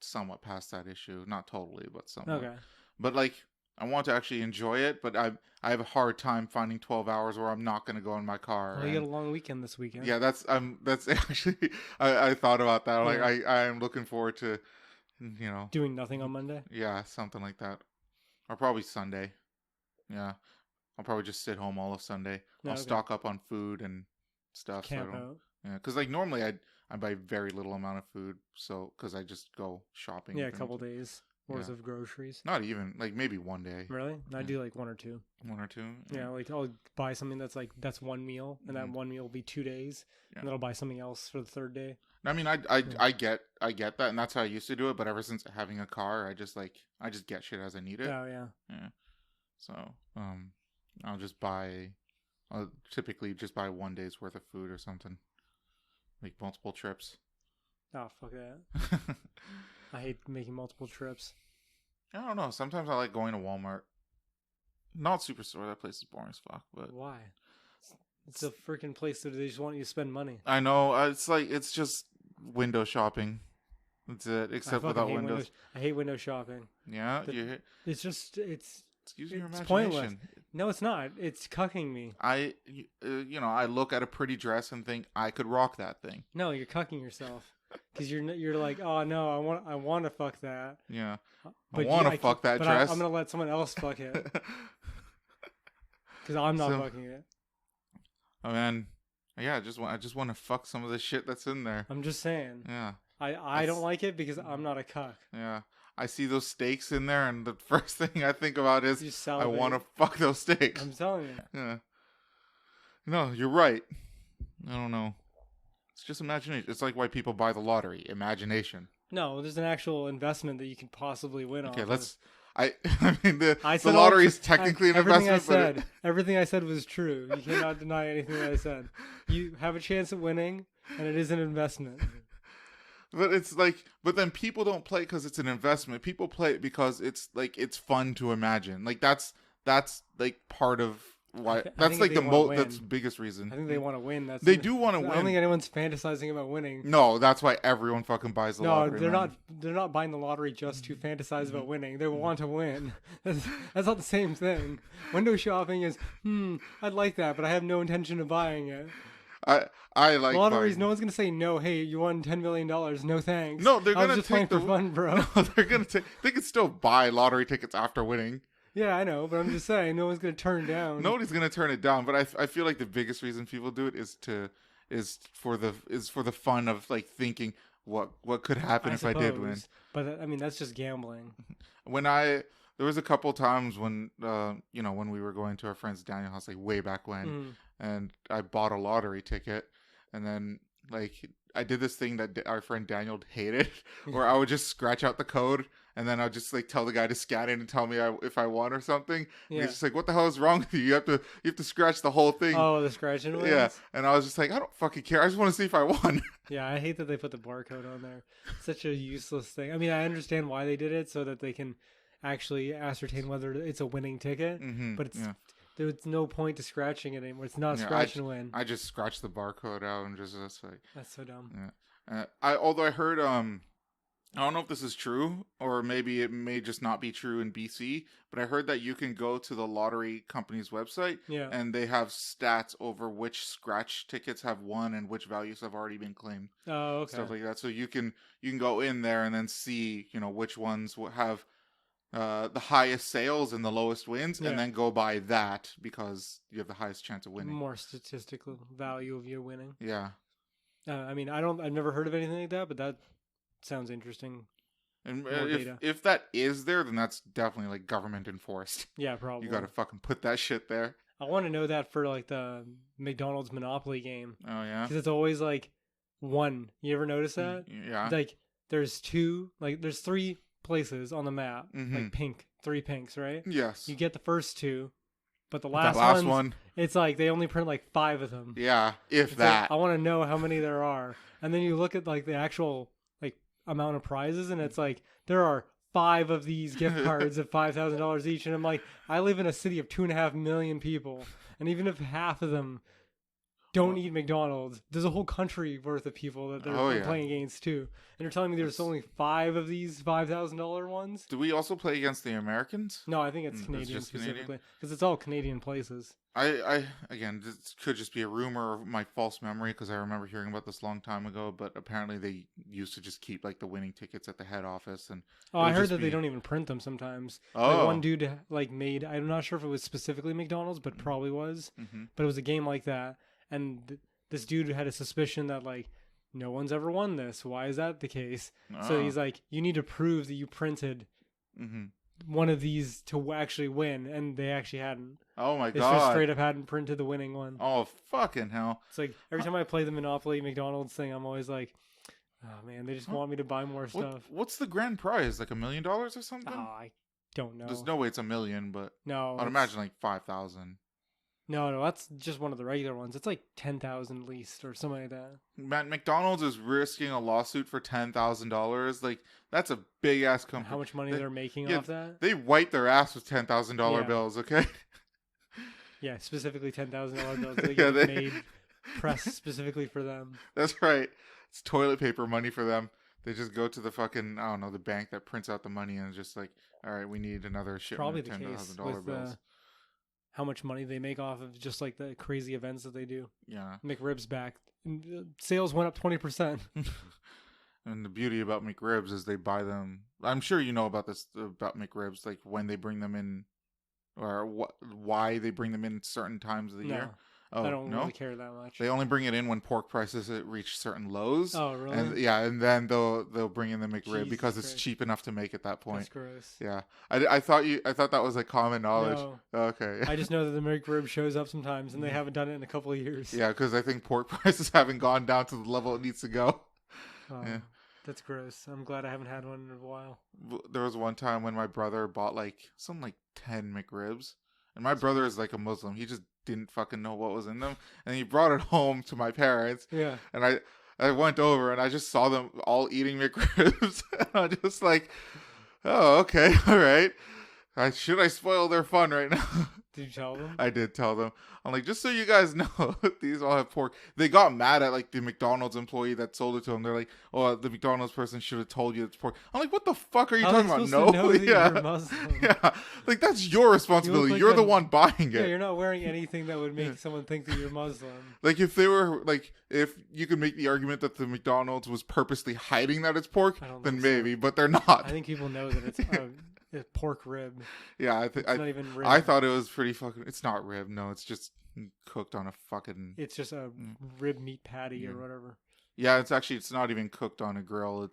somewhat past that issue. Not totally, but somewhat. Okay. But like I want to actually enjoy it, but I have a hard time finding 12 hours where I'm not going to go in my car. Well, you got a long weekend this weekend. Yeah, that's actually I thought about that. Like I am looking forward to doing nothing on Monday. Yeah, something like that, or probably Sunday. Yeah, I'll probably just sit home all of Sunday. No, I'll okay. stock up on food and stuff. Camp So I don't. out. Yeah, because like normally I buy very little amount of food, so because I just go shopping. Yeah, a pretty couple much. days worth Yeah. of groceries. Not even like maybe one day. Really? I Yeah. do like 1 or 2. 1 or 2. Yeah, like I'll buy something that's one meal, and that one meal will be 2 days, Yeah. and then I'll buy something else for the third day. I mean, I get that, and that's how I used to do it. But ever since having a car, I just get shit as I need it. Oh yeah. Yeah. So I'll typically just buy 1 day's worth of food or something, like multiple trips. Oh fuck that. I hate making multiple trips. I don't know. Sometimes I like going to Walmart. Not Superstore. That place is boring as fuck. But Why? It's a freaking place that they just want you to spend money. I know. It's just window shopping. That's it. Except without windows. I hate window shopping. Yeah. It's just Excuse your imagination. Pointless. No, it's not. It's cucking me. I look at a pretty dress and think I could rock that thing. No, you're cucking yourself. Because you're like, oh no, I want to fuck that. Yeah, but I want to fuck that dress. I'm gonna let someone else fuck it. Because I'm not fucking it. Oh man, yeah, I just want to fuck some of the shit that's in there. I'm just saying. Yeah, I don't like it because I'm not a cuck. Yeah, I see those steaks in there, and the first thing I think about is I want to fuck those steaks. I'm telling you. Yeah. No, you're right. I don't know. It's just imagination. It's like why people buy the lottery. Imagination. No, there's an actual investment that you can possibly win on. Okay, I mean, the lottery is technically an investment. Everything I said was true. You cannot deny anything that I said. You have a chance at winning, and it is an investment. But it's like, but then people don't play because it's an investment. People play it because it's fun to imagine. Like that's like part of why. That's like that's the biggest reason. I think they want to win. They do want to win. I don't think anyone's fantasizing about winning. No, that's why everyone fucking buys the lottery. No, they're not buying the lottery just to fantasize about winning. They want to win. That's not the same thing. Window shopping is, I'd like that, but I have no intention of buying it. I like lotteries. No one's gonna say no. Hey, you won $10 million. No thanks. No, they're gonna just playing for fun, bro. No, they're gonna take. They can still buy lottery tickets after winning. Yeah, I know, but I'm just saying, no one's gonna turn down. Nobody's gonna turn it down, but I feel like the biggest reason people do it is for the fun of like thinking what could happen if I did win. But I mean, that's just gambling. There was a couple times when when we were going to our friend's Daniel house, like way back when, and I bought a lottery ticket, and then like I did this thing that our friend Daniel hated, where I would just scratch out the code, and then I'd just like tell the guy to scan it and tell me if I won or something. Yeah. He's just like, "What the hell is wrong with you? You have to scratch the whole thing." Oh, the scratching ones? Yeah, and I was just like, I don't fucking care. I just want to see if I won. Yeah, I hate that they put the barcode on there. Such a useless thing. I mean, I understand why they did it so that they can actually ascertain whether it's a winning ticket, but there's no point to scratching it anymore. It's not a scratch and win. I just scratched the barcode out and just like that's so dumb. Yeah. Although I heard I don't know if this is true or maybe it may just not be true in BC, but I heard that you can go to the lottery company's website and they have stats over which scratch tickets have won and which values have already been claimed. Oh, okay. Stuff like that. So you can go in there and then see which ones have the highest sales and the lowest wins, and then go by that because you have the highest chance of winning. More statistical value of your winning. Yeah. I mean, I've never heard of anything like that, but that sounds interesting. And if that is there, then that's definitely like government enforced. Yeah, probably. You got to fucking put that shit there. I want to know that for like the McDonald's Monopoly game. Oh yeah. Because it's always like one. You ever notice that? Yeah. Like there's there's 3 places on the map, like pink, 3 pinks, right? Yes. You get the first 2, but the last one, it's like they only print like 5 of them. Yeah, if that. Like, I want to know how many there are, and then you look at like the actual like amount of prizes, and it's like there are 5 of these gift cards of $5,000 each, and I'm like, I live in a city of 2.5 million people, and even if half of them don't eat McDonald's. There's a whole country worth of people that they're playing against too. And you're telling me there's only 5 of these $5,000 ones? Do we also play against the Americans? No, I think it's Canadian specifically because it's all Canadian places. Again, this could just be a rumor of my false memory because I remember hearing about this a long time ago. But apparently, they used to just keep like the winning tickets at the head office, and I heard that they don't even print them sometimes. Oh, like one dude like made. I'm not sure if it was specifically McDonald's, but probably was. Mm-hmm. But it was a game like that, and this dude had a suspicion that like no one's ever won this. Why is that the case? So he's like, you need to prove that you printed. Mm-hmm. One of these to actually win, and they actually hadn't. Oh my They god! just straight up hadn't printed the winning one. Oh fucking hell! It's like every time I play the Monopoly McDonald's thing, I'm always like, oh man, they just want me to buy more stuff. What's the grand prize? Like $1 million or something? Oh, I don't know. There's no way it's $1 million, but no, I'd imagine like 5,000. No, that's just one of the regular ones. It's like 10,000 at least or something like that. Man, McDonald's is risking a lawsuit for $10,000. Like that's a big ass company. How much money they're making off that? They wipe their ass with $10,000 bills. Okay. Yeah, specifically $10,000 bills. They get made press specifically for them. That's right. It's toilet paper money for them. They just go to the fucking the bank that prints out the money and just like, all right, we need another shipment of $10,000 bills. How much money they make off of just like the crazy events that they do. Yeah. McRib's back. Sales went up 20%. And the beauty about McRibs is they buy them. I'm sure you know about this, about McRibs, like when they bring them in or why they bring them in certain times of the year. Oh, I don't really care that much. They only bring it in when pork prices reach certain lows. Oh, really? And then they'll bring in the McRib because it's cheap enough to make at that point. That's gross. Yeah, I thought that was like common knowledge. No. Okay. I just know that the McRib shows up sometimes, and they haven't done it in a couple of years. Yeah, because I think pork prices haven't gone down to the level it needs to go. Yeah. That's gross. I'm glad I haven't had one in a while. There was one time when my brother bought like 10 McRibs, and my brother is like a Muslim. He just didn't fucking know what was in them, and he brought it home to my parents. Yeah. And I went over and I just saw them all eating McRibs. And I'm just like, oh, okay, all right. Should I spoil their fun right now? Did you tell them? I did tell them. I'm like, just so you guys know, these all have pork. They got mad at like the McDonald's employee that sold it to them. They're like, oh, the McDonald's person should have told you it's pork. I'm like, what the fuck are you talking about? No, yeah, yeah, like that's your responsibility. You're the one buying it. Yeah, you're not wearing anything that would make someone think that you're Muslim. Like if they were like, if you could make the argument that the McDonald's was purposely hiding that it's pork, then maybe, but they're not. I think people know that it's a pork rib. Yeah, it's not even rib. I thought it was pretty fucking. It's not rib. No, it's just cooked on a fucking. It's just a rib meat patty or whatever. Yeah, it's not even cooked on a grill.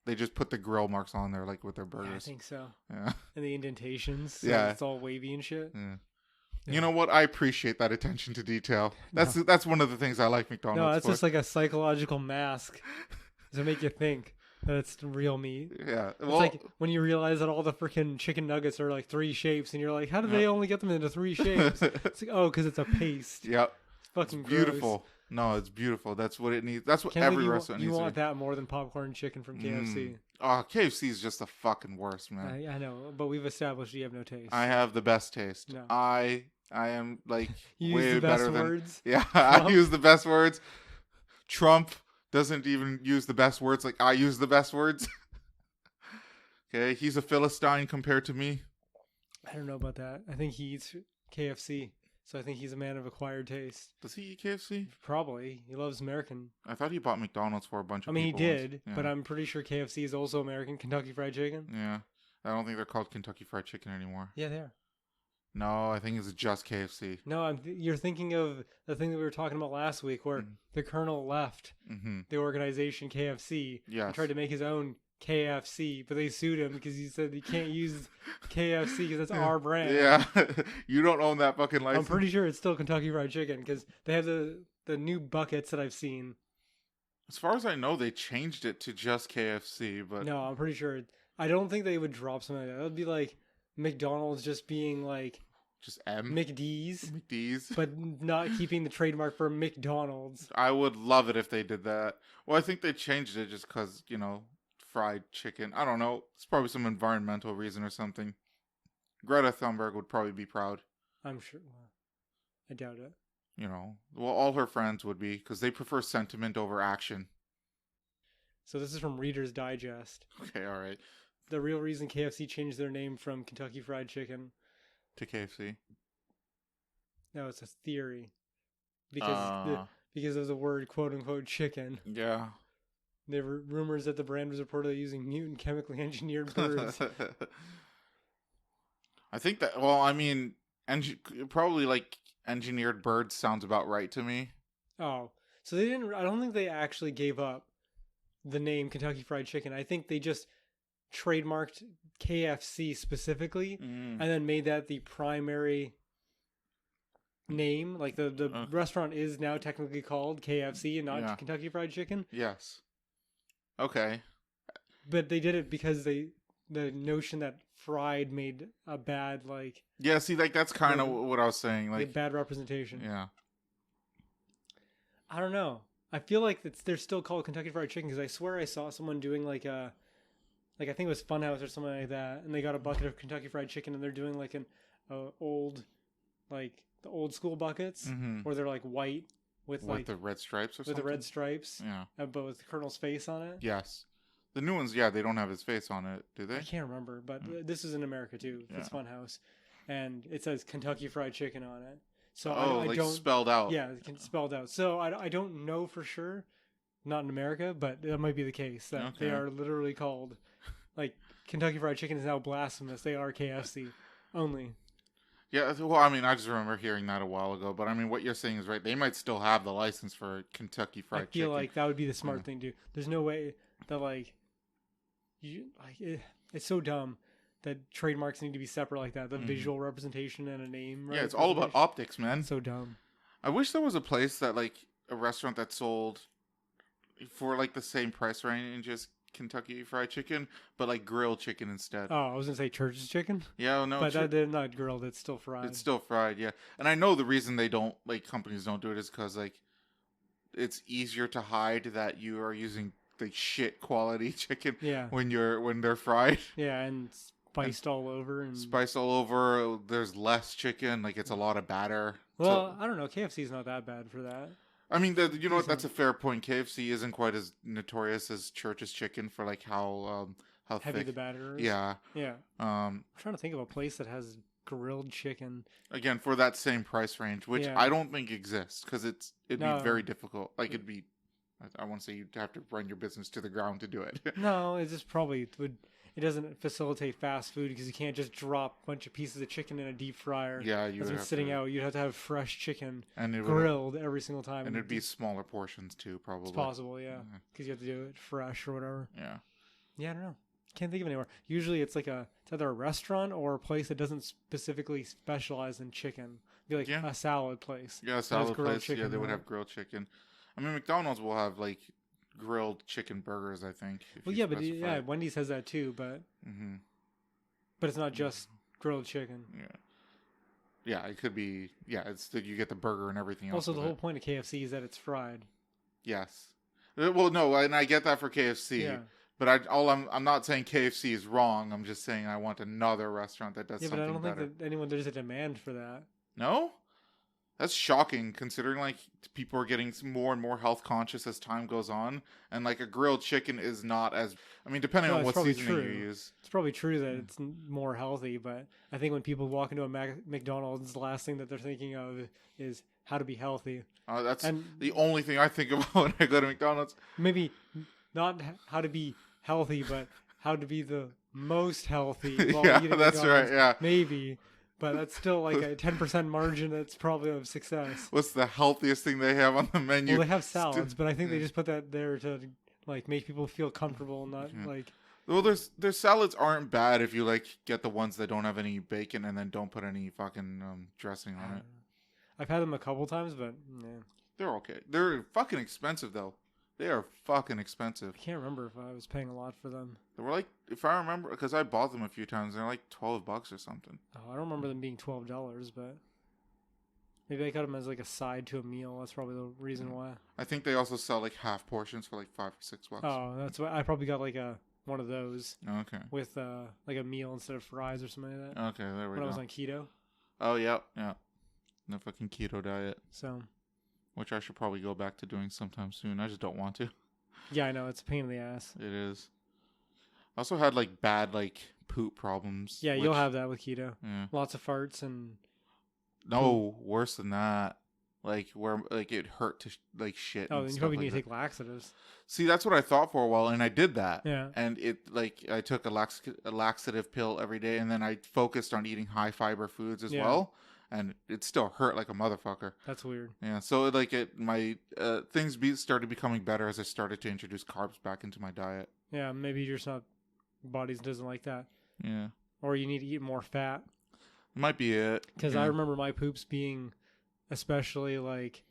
They just put the grill marks on there like with their burgers. Yeah, I think so. Yeah. And the indentations. So yeah. It's all wavy and shit. Yeah. You know what? I appreciate that attention to detail. That's one of the things I like McDonald's. No, that's just like a psychological mask to make you think that it's real meat. Yeah. Well, it's like when you realize that all the freaking chicken nuggets are like 3 shapes, and you're like, how did they only get them into 3 shapes? It's like, because it's a paste. Yep. It's fucking beautiful. Gross. No, it's beautiful. That's what it needs. That's what every restaurant needs. You want that more than popcorn chicken from KFC. Oh, KFC is just the fucking worst, man. I know, but we've established you have no taste. I have the best taste. No. I am like you way use the better best than words? Yeah, I use the best words. Trump doesn't even use the best words like I use the best words. Okay, he's a Philistine compared to me. I don't know about that. I think he eats KFC, so I think he's a man of acquired taste. Does he eat KFC? Probably. He loves American. I thought he bought McDonald's for a bunch of people. I mean, he did, yeah. but I'm pretty sure KFC is also American. Kentucky Fried Chicken. Yeah. I don't think they're called Kentucky Fried Chicken anymore. Yeah, they are. No, I think it's just KFC. No, you're thinking of the thing that we were talking about last week where the Colonel left the organization KFC and tried to make his own KFC, but they sued him because he said he can't use KFC because that's our brand. Yeah, you don't own that fucking license. I'm pretty sure it's still Kentucky Fried Chicken because they have the new buckets that I've seen. As far as I know, they changed it to just KFC, but... No, I'm pretty sure. I don't think they would drop something like that. That would be like McDonald's just being like... Just M? McD's. But not keeping the trademark for McDonald's. I would love it if they did that. Well, I think they changed it just because, fried chicken. I don't know. It's probably some environmental reason or something. Greta Thunberg would probably be proud. I'm sure. Well, I doubt it. Well, all her friends would be because they prefer sentiment over action. So this is from Reader's Digest. Okay, all right. The real reason KFC changed their name from Kentucky Fried Chicken to KFC. No, it's a theory because of the word "quote unquote" chicken. Yeah. There were rumors that the brand was reportedly using mutant chemically engineered birds. I think that. Well, I mean, probably like engineered birds sounds about right to me. Oh, so they didn't. I don't think they actually gave up the name Kentucky Fried Chicken. I think they just trademarked KFC specifically, and then made that the primary name. Like the restaurant is now technically called KFC and not Kentucky Fried Chicken. Yes. Okay. But they did it because the notion that fried made a bad Yeah, see, that's kind of what I was saying. Like bad representation. Yeah. I don't know. I feel like they're still called Kentucky Fried Chicken because I swear I saw someone doing I think it was Funhouse or something like that, and they got a bucket of Kentucky Fried Chicken and they're doing an old the old school buckets where they're white with the red stripes or something. With the red stripes, yeah, but with the Colonel's face on it. Yes, the new ones, they don't have his face on it, do they? I can't remember, but this is in America too. It's Funhouse, and it says Kentucky Fried Chicken on it. So I don't spelled out. Yeah, spelled out. So I don't know for sure, not in America, but that might be the case that they are literally called Kentucky Fried Chicken is now blasphemous. They are KFC only. Yeah, well, I mean, I just remember hearing that a while ago, but I mean, what you're saying is right. They might still have the license for Kentucky Fried Chicken. I feel like that would be the smart thing to do. There's no way that it's so dumb that trademarks need to be separate like that. The visual representation and a name. Yeah, it's all about optics, man. So dumb. I wish there was a place that a restaurant that sold for the same price range and just Kentucky Fried Chicken, but grilled chicken instead. Oh, I was gonna say Church's chicken. Yeah, no, but they're not grilled. It's still fried. It's still fried, yeah. And I know the reason they don't companies don't do it is because it's easier to hide that you are using shit quality chicken. Yeah. When they're fried. Yeah, and spiced all over. Spiced all over. There's less chicken. It's a lot of batter. Well, I don't know. KFC's not that bad for that. I mean, you know what? That's a fair point. KFC isn't quite as notorious as Church's Chicken for how heavy thick the batter is. Yeah. Yeah. I'm trying to think of a place that has grilled chicken. Again, for that same price range, which I don't think exists because it'd be very difficult. It'd be, I won't say you'd have to run your business to the ground to do it. No, it just probably would. It doesn't facilitate fast food because you can't just drop a bunch of pieces of chicken in a deep fryer. Yeah, you would have sitting out. You'd have to have fresh chicken and grilled every single time. And it'd be smaller portions too, probably. It's possible, yeah, because you have to do it fresh or whatever. Yeah. Yeah, I don't know. Can't think of anywhere. Usually, it's it's either a restaurant or a place that doesn't specifically specialize in chicken. It'd be a salad place. Yeah, a salad place. Yeah, they would have grilled chicken. I mean, McDonald's will have grilled chicken burgers, I think. Well, yeah, but Wendy's has that too, but but it's not just grilled chicken. Yeah, it could be. Yeah, it's that you get the burger and everything else. Also, the whole point of KFC is that it's fried. Yes. Well, no, and I get that for KFC. Yeah. But I'm not saying KFC is wrong. I'm just saying I want another restaurant that does something better. Yeah, but I don't think that there's a demand for that. No? That's shocking considering people are getting more and more health conscious as time goes on, and a grilled chicken is not as, I mean, depending on what seasoning you use. It's probably true that it's more healthy, but I think when people walk into a McDonald's, the last thing that they're thinking of is how to be healthy. That's the only thing I think about when I go to McDonald's. Maybe not how to be healthy, but how to be the most healthy while eating that's McDonald's. Right, yeah. Maybe. But that's still a 10% margin that's probably of success. What's the healthiest thing they have on the menu? Well, they have salads, but I think they just put that there to make people feel comfortable, not Well, there's salads aren't bad if you get the ones that don't have any bacon and then don't put any fucking dressing on it. I've had them a couple times, but they're okay. They're fucking expensive though. They are fucking expensive. I can't remember if I was paying a lot for them. They were if I remember, because I bought them a few times, they're $12 or something. Oh, I don't remember them being $12, but maybe I got them as a side to a meal. That's probably the reason why. I think they also sell half portions for $5 or $6. Oh, that's why I probably got one of those. Okay. With a meal instead of fries or something like that. Okay, there we go. When I was on keto. Oh yeah. The fucking keto diet. So, which I should probably go back to doing sometime soon. I just don't want to. Yeah, I know. It's a pain in the ass. It is. I also had like bad like poop problems. Yeah, you'll have that with keto. Yeah. Lots of farts and... No, worse than that. Like where like it hurt to like shit. Oh, and then you stuff probably like need to that. take laxatives. See, that's what I thought for a while, and I did that. Yeah. And it like I took a laxative pill every day, and then I focused on eating high fiber foods as well, and it still hurt like a motherfucker. That's weird. Yeah. So like my things started becoming better as I started to introduce carbs back into my diet. Yeah, maybe your body doesn't like that. Yeah. Or you need to eat more fat. Might be it. Because I remember my poops being especially like,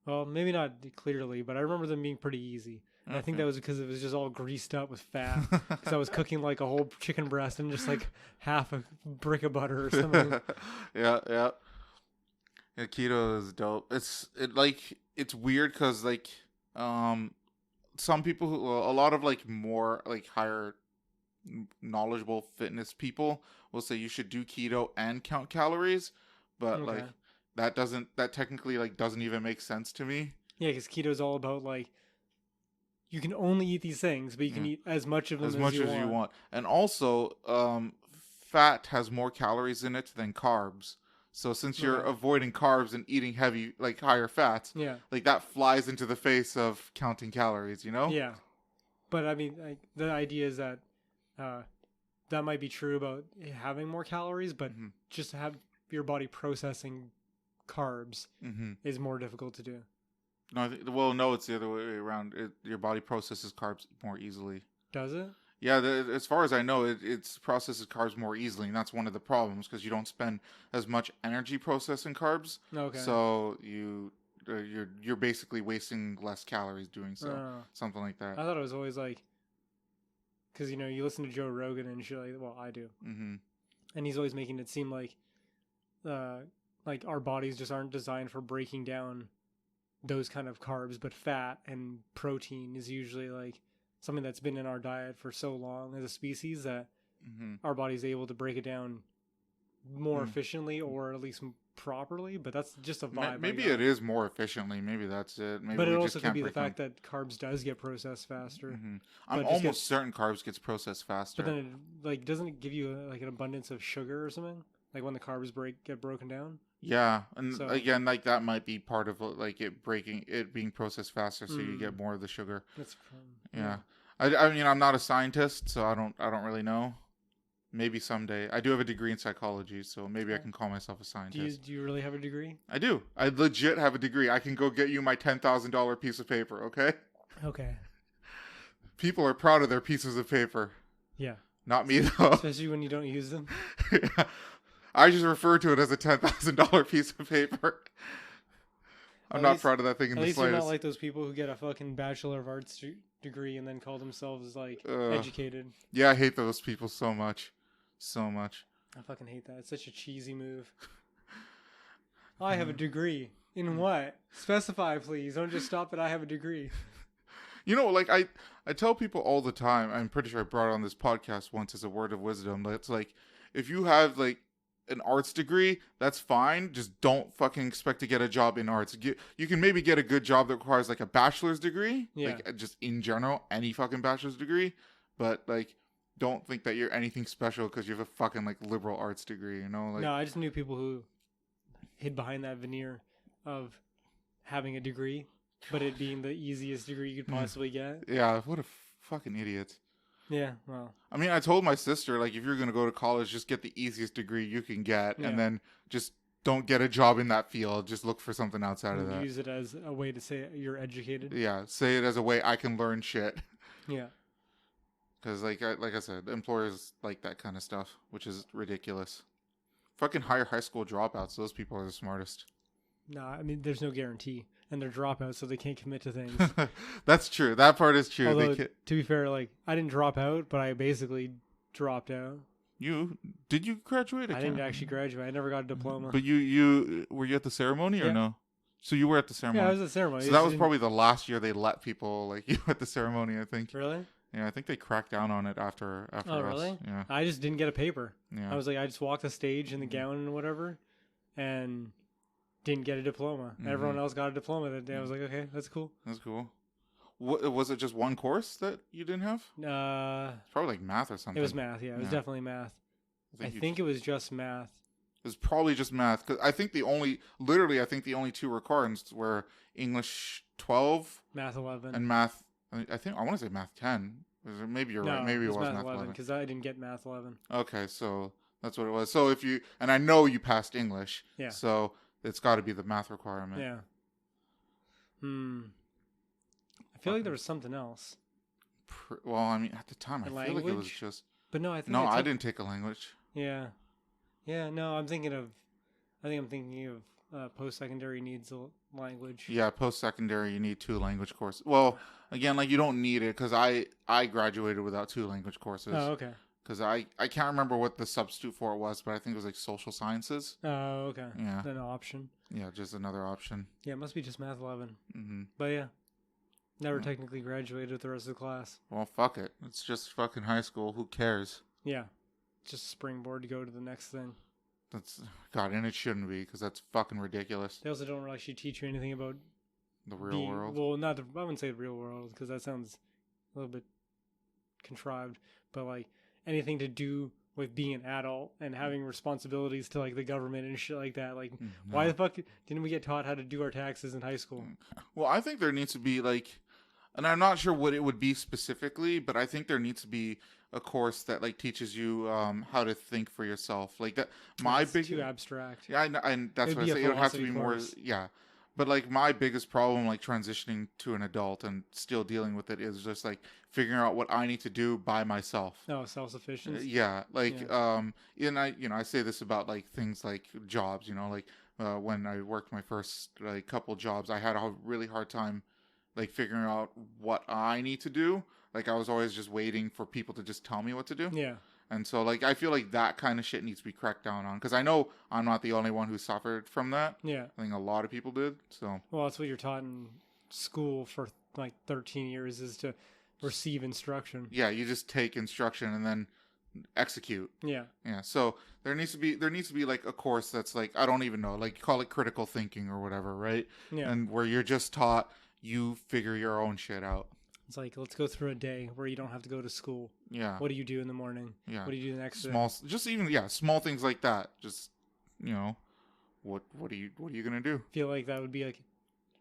well, maybe not clearly, but I remember them being pretty easy. And I think that was because it was just all greased up with fat. Because I was cooking like a whole chicken breast and just like half a brick of butter or something. Yeah, keto is dope. It's weird because like some people a lot of like more like higher knowledgeable fitness people will say you should do keto and count calories, but like that technically like doesn't even make sense to me. Yeah, because keto is all about like you can only eat these things, but you can eat as much of them as you want. And also, fat has more calories in it than carbs. So since you're avoiding carbs and eating heavy, like higher fats, like that flies into the face of counting calories, you know? Yeah. But I mean, the idea is that that might be true about having more calories, but just to have your body processing carbs is more difficult to do. No, no, it's the other way around. Your body processes carbs more easily. Does it? Yeah, as far as I know, it processes carbs more easily, and that's one of the problems because you don't spend as much energy processing carbs. Okay. So you're basically wasting less calories doing so. Something like that. I thought it was always like, because you listen to Joe Rogan and shit like, well, I do, and he's always making it seem like our bodies just aren't designed for breaking down those kind of carbs, but fat and protein is usually like something that's been in our diet for so long as a species that our body's able to break it down more efficiently or at least properly. But that's just a vibe. Maybe it is more efficiently. Maybe that's it. Maybe but it also could be the fact that carbs does get processed faster. I'm almost certain carbs gets processed faster. But then doesn't it give you like an abundance of sugar or something? Like when the carbs get broken down? Yeah, and again, like that might be part of like it being processed faster, so you get more of the sugar. That's yeah. I mean, I'm not a scientist, so I don't really know. Maybe someday. I do have a degree in psychology, so maybe I can call myself a scientist. Do you really have a degree? I do. I legit have a degree. I can go get you my $10,000 piece of paper. Okay. Okay. People are proud of their pieces of paper. Yeah. Not me though. Especially when you don't use them. Yeah. I just refer to it as a $10,000 piece of paper. I'm not proud of that thing in the slightest. At least you're not like those people who get a fucking Bachelor of Arts degree and then call themselves like educated. Yeah, I hate those people so much. So much. I fucking hate that. It's such a cheesy move. I have a degree. In what? Specify, please. Don't just stop at I have a degree. Like I tell people all the time, I'm pretty sure I brought it on this podcast once as a word of wisdom, that's like, if you have like an arts degree, that's fine. Just don't fucking expect to get a job in arts. You can maybe get a good job that requires like a bachelor's degree, like just in general, any fucking bachelor's degree. But like, don't think that you're anything special because you have a fucking like liberal arts degree. Like, no, I just knew people who hid behind that veneer of having a degree, but it being the easiest degree you could possibly get. Yeah, what a fucking idiot. Yeah, well. I mean, I told my sister, like, if you're going to go to college, just get the easiest degree you can get, and then just don't get a job in that field. Just look for something outside of that. Use it as a way to say you're educated. Yeah, say it as a way I can learn shit. Yeah. Because, like I said, employers like that kind of stuff, which is ridiculous. Fucking hire high school dropouts. Those people are the smartest. Nah, I mean, there's no guarantee. And they're dropouts, so they can't commit to things. That's true. That part is true. Although, to be fair, like, I didn't drop out, but I basically dropped out. Did you graduate? I didn't actually graduate. I never got a diploma. But were you at the ceremony or no? So you were at the ceremony. Yeah, I was at the ceremony. So that was probably the last year they let people like you at the ceremony, I think. Really? Yeah, I think they cracked down on it after Oh, us. really? Yeah. I just didn't get a paper. Yeah. I was like, I just walked the stage in the gown and whatever, and didn't get a diploma. Mm-hmm. Everyone else got a diploma that day. I was like, okay, that's cool. That's cool. What, was it just one course that you didn't have? It's probably like math or something. It was math. Yeah, it was definitely math. I think it was just math. It was probably just math because I think the only two requirements were English 12, math 11, and math. I want to say math 10. Maybe you're right. Maybe it was math 11 because I didn't get math 11. Okay, so that's what it was. So and I know you passed English. Yeah. So it's got to be the math requirement. Yeah. I feel like there was something else. Well, I mean, at the time, I feel like it was just. But no, I think I didn't take a language. Yeah. Yeah. No, I'm thinking of post-secondary needs a language. Yeah, post-secondary, you need 2 language courses. Well, again, like you don't need it because I graduated without 2 language courses. Oh, okay. Because I can't remember what the substitute for it was, but I think it was like social sciences. Oh, okay. Yeah. An option. Yeah, just another option. Yeah, it must be just math 11. Mm-hmm. But yeah, never technically graduated with the rest of the class. Well, fuck it. It's just fucking high school. Who cares? Yeah, just a springboard to go to the next thing. And it shouldn't be because that's fucking ridiculous. They also don't actually teach you anything about the real world. Well, I wouldn't say the real world because that sounds a little bit contrived, but like anything to do with being an adult and having responsibilities to like the government and shit like that. Like, why the fuck didn't we get taught how to do our taxes in high school? Well, I think there needs to be like, and I'm not sure what it would be specifically, but I think there needs to be a course that like teaches you how to think for yourself. Like that, too abstract. Yeah, and that's what I say. It would have to be more. Yeah, but like my biggest problem, like transitioning to an adult and still dealing with it, is just like figuring out what I need to do by myself. Oh, self-sufficiency. Yeah, like and I say this about like things like jobs. Like when I worked my first like couple jobs, I had a really hard time like figuring out what I need to do. Like I was always just waiting for people to just tell me what to do. Yeah. And so like I feel like that kind of shit needs to be cracked down on because I know I'm not the only one who suffered from that. Yeah. I think a lot of people did. So. Well, that's what you're taught in school for like 13 years is to receive instruction. Yeah, you just take instruction and then execute. Yeah. Yeah. So there needs to be like a course that's like I don't even know, like call it critical thinking or whatever, right? Yeah. And where you're just taught you figure your own shit out. It's like, let's go through a day where you don't have to go to school. Yeah. What do you do in the morning? Yeah. What do you do the next day? Small things like that. Just, what are you going to do? I feel like that would be like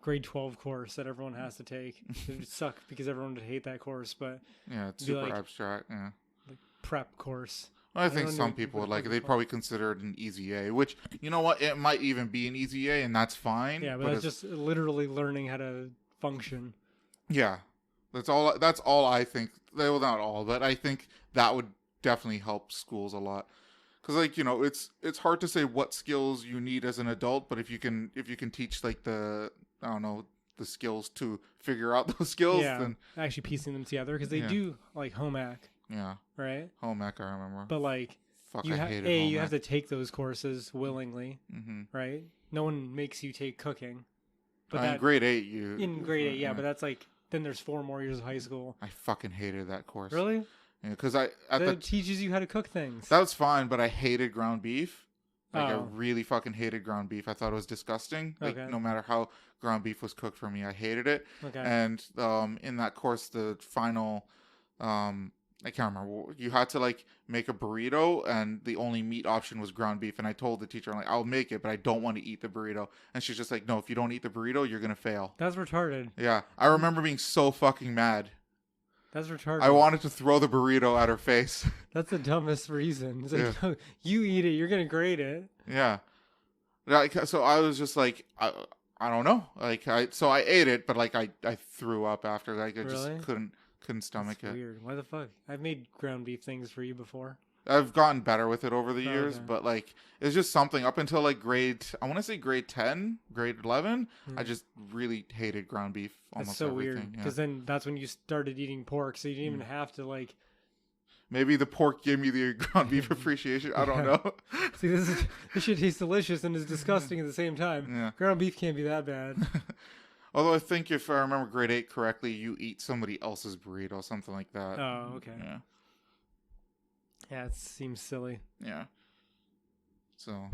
grade 12 course that everyone has to take. It would suck because everyone would hate that course, but yeah, it's super abstract. Yeah. Like prep course. Well, I think some people would like it. They'd probably consider it an easy A, which, you know what? It might even be an easy A, and that's fine. Yeah, but it's just literally learning how to function. Yeah. That's all I think. Well, not all, but I think that would definitely help schools a lot. Because, like, it's hard to say what skills you need as an adult, but if you can teach, like, the skills to figure out those skills, then actually piecing them together, because they do, like, home ec. Yeah. Right? Home ec, I remember. But, like, you have to take those courses willingly, right? No one makes you take cooking. But in grade 8, In grade 8, but that's, like, then there's 4 more years of high school. I fucking hated that course. Really? Yeah, because it teaches you how to cook things. That was fine, but I hated ground beef. Like, I really fucking hated ground beef. I thought it was disgusting. Like, no matter how ground beef was cooked for me, I hated it. Okay. And in that course, the final, I can't remember. You had to, like, make a burrito, and the only meat option was ground beef. And I told the teacher, I'm like, I'll make it, but I don't want to eat the burrito. And she's just like, no, if you don't eat the burrito, you're going to fail. That's retarded. Yeah. I remember being so fucking mad. That's retarded. I wanted to throw the burrito at her face. That's the dumbest reason. It's like, no, you eat it, you're going to grade it. Yeah. So I was just like, I don't know. Like, I ate it, but, like, I threw up after. Like, I just couldn't stomach it. Weird. Why the fuck? I've made ground beef things for you before. I've gotten better with it over the years, but, like, it's just something up until, like, grade 10, grade 11, I just really hated ground beef. That's so weird, because then that's when you started eating pork, so you didn't even have to, like... Maybe the pork gave me the ground beef appreciation. I don't know. See, this shit tastes delicious and is disgusting at the same time. Yeah. Ground beef can't be that bad. Although I think if I remember grade 8 correctly, you eat somebody else's burrito, something like that. Oh, okay. Yeah. Yeah, it seems silly. Yeah. So,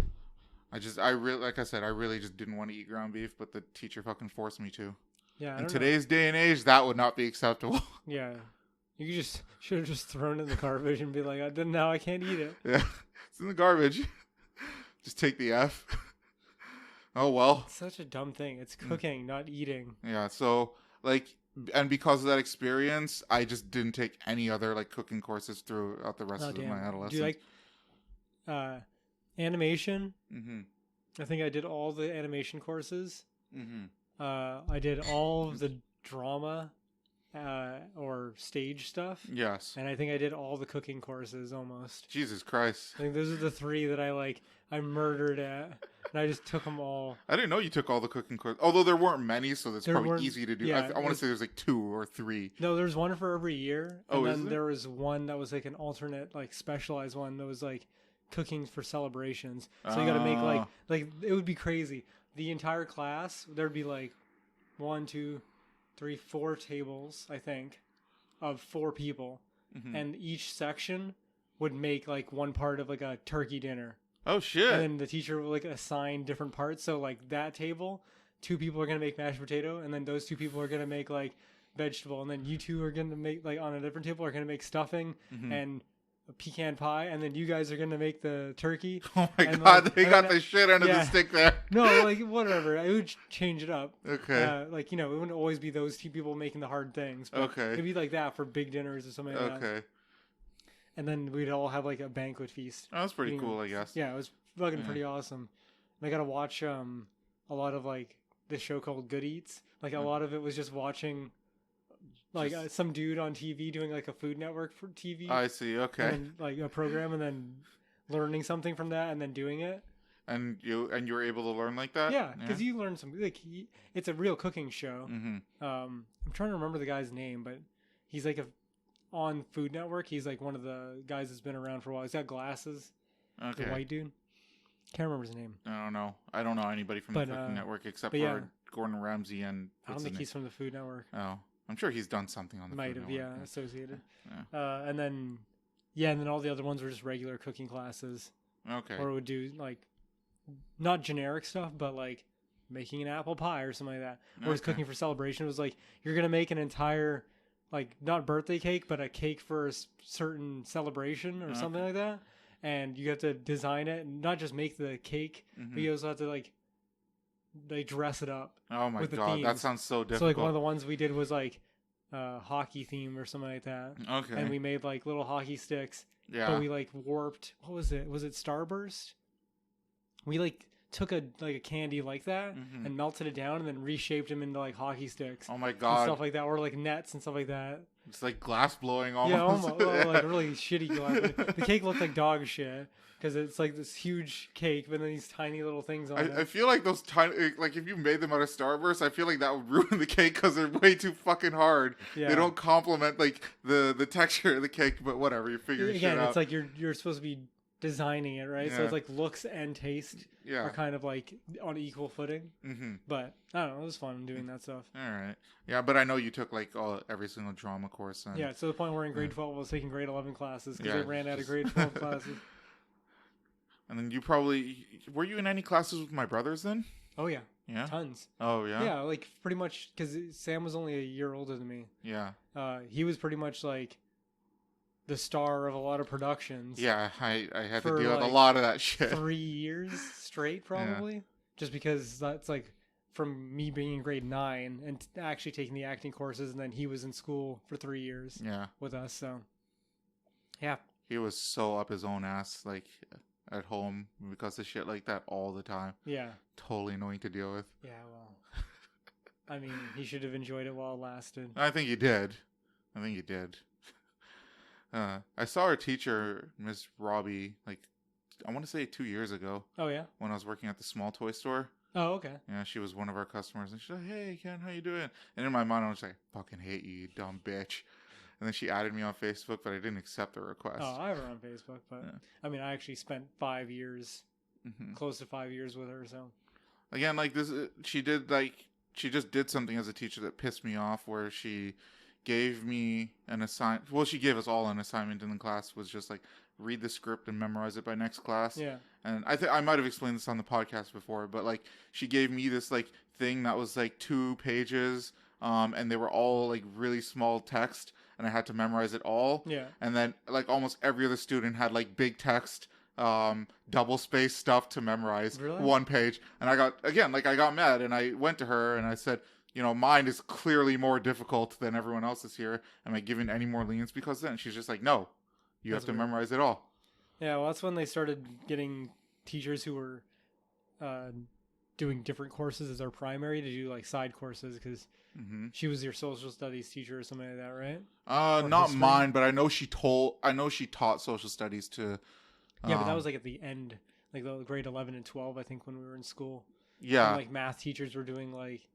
I really, like I said, I really just didn't want to eat ground beef, but the teacher fucking forced me to. Yeah, In today's day and age, that would not be acceptable. Yeah, you should have just thrown it in the garbage and be like, now I can't eat it. Yeah, it's in the garbage. Just take the F. Oh well. It's such a dumb thing. It's cooking, not eating. Yeah. So like, and because of that experience, I just didn't take any other like cooking courses throughout the rest of my adolescence. Do you like animation? Mm-hmm. I think I did all the animation courses. Mm-hmm. I did all of the drama or stage stuff. Yes. And I think I did all the cooking courses almost. Jesus Christ. I think those are the 3 that I murdered at. And I just took them all. I didn't know you took all the cooking courses. Although there weren't many, so that's probably easy to do. Yeah, I want to say there's like 2 or 3. No, there's one for every year. And then is there was one that was like an alternate, like specialized one that was like cooking for celebrations. So you got to make like it would be crazy. The entire class, there'd be like 1, 2, 3, 4 tables, I think, of 4 people. Mm-hmm. And each section would make like one part of like a turkey dinner. Oh shit. And then the teacher would like assign different parts. So like that table, 2 people are going to make mashed potato, and then those 2 people are going to make like vegetable, and then you 2 are going to make like on a different table are going to make stuffing and a pecan pie, and then you guys are going to make the turkey. Oh my god, they got the shit under the stick there. No, like whatever. I would change it up. Okay. Like, it wouldn't always be those 2 people making the hard things. But okay. It'd be like that for big dinners or something like that. Okay. And then we'd all have like a banquet feast. Oh, that's pretty cool, I guess. Yeah, it was fucking pretty awesome. And I got to watch a lot of like this show called Good Eats. Like a lot of it was just watching like some dude on TV doing like a Food Network for TV. I see. Okay. And then, like a program, and then learning something from that, and then doing it. And you were able to learn like that? Yeah, because you learn some like it's a real cooking show. Mm-hmm. I'm trying to remember the guy's name, but he's like on Food Network. He's like one of the guys that's been around for a while. He's got glasses. Okay. The white dude. Can't remember his name. I don't know. I don't know anybody from the Cooking Network except for Gordon Ramsay and. I don't think he's from the Food Network. Oh, I'm sure he's done something on the Might Food have, Network. yeah, associated. Yeah. And then all the other ones were just regular cooking classes. Okay. Or it would do like not generic stuff, but like making an apple pie or something like that. Whereas cooking for celebration was like you're gonna make an entire like not birthday cake, but a cake for a certain celebration or something like that. And you have to design it and not just make the cake, but you also have to like dress it up. Oh my god, that sounds so difficult. So like one of the ones we did was like hockey theme or something like that. Okay. And we made like little hockey sticks. Yeah. But we like warped. What was it? Was it Starburst? We like took a candy like that and melted it down and then reshaped them into like hockey sticks. Oh my god. And stuff like that, or like nets and stuff like that. It's like glass blowing almost. Yeah, almost. Like really shitty glass. The cake looked like dog shit because it's like this huge cake, but then these tiny little things on it. I feel like those tiny, like if you made them out of Starburst, I feel like that would ruin the cake because they're way too fucking hard. Yeah. They don't complement like the texture of the cake, but whatever, you're figuring shit out. Again, it's like you're supposed to be designing it, right? Yeah. So it's like looks and taste are kind of like on equal footing. Mm-hmm. But I don't know, it was fun doing that stuff. All right. Yeah, but I know you took like every single drama course. And, to the point where in grade 12 I was taking grade 11 classes because they ran out of grade 12 classes. And then were you in any classes with my brothers then? Oh yeah. Yeah? Tons. Oh yeah? Yeah, like pretty much because Sam was only a year older than me. Yeah. He was pretty much like the star of a lot of productions. Yeah, I had to deal with a lot of that shit. 3 years straight, probably. Yeah. Just because that's like from me being in grade 9 and actually taking the acting courses, and then he was in school for 3 years. Yeah. With us, so yeah. He was so up his own ass, like at home because of shit like that all the time. Yeah. Totally annoying to deal with. Yeah, well, I mean, he should have enjoyed it while it lasted. I think he did. I saw our teacher, Miss Robbie, like, I want to say 2 years ago. Oh, yeah? When I was working at the small toy store. Oh, okay. Yeah, she was one of our customers. And she's like, hey, Ken, how you doing? And in my mind, I was like, fucking hate you, you dumb bitch. And then she added me on Facebook, but I didn't accept the request. Oh, I have her on Facebook, but I mean, I actually spent 5 years, close to 5 years with her, so. Again, like this, she just did something as a teacher that pissed me off, where she gave me an assignment. Well, she gave us all an assignment in the class. Was just like read the script and memorize it by next class. Yeah. And I think I might have explained this on the podcast before, but like she gave me this like thing that was like 2 pages, and they were all like really small text, and I had to memorize it all. Yeah. And then like almost every other student had like big text, double space stuff to memorize. Really? 1 page. And I got mad, and I went to her and I said, mine is clearly more difficult than everyone else's here. Am I giving any more lenience because of that? And she's just like, no, you have to memorize it all. Yeah, well, that's when they started getting teachers who were doing different courses as their primary to do like side courses, because she was your social studies teacher or something like that, right? Not history. Mine, but I know she taught social studies to. Yeah, but that was like at the end, like the grade 11 and 12, I think, when we were in school. Yeah. And, like math teachers were doing like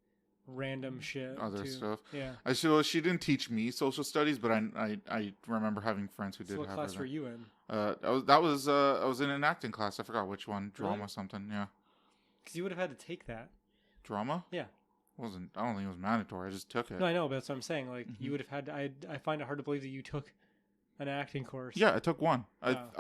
random shit. Other stuff. Yeah. She didn't teach me social studies, but I remember having friends who did. What have class her were you in? I was in an acting class. I forgot which one. Drama or something. Yeah. Because you would have had to take that. Drama? Yeah. I don't think it was mandatory. I just took it. No, I know, but that's what I'm saying. Like you would have had to, I find it hard to believe that you took an acting course. Yeah, I took one. I can't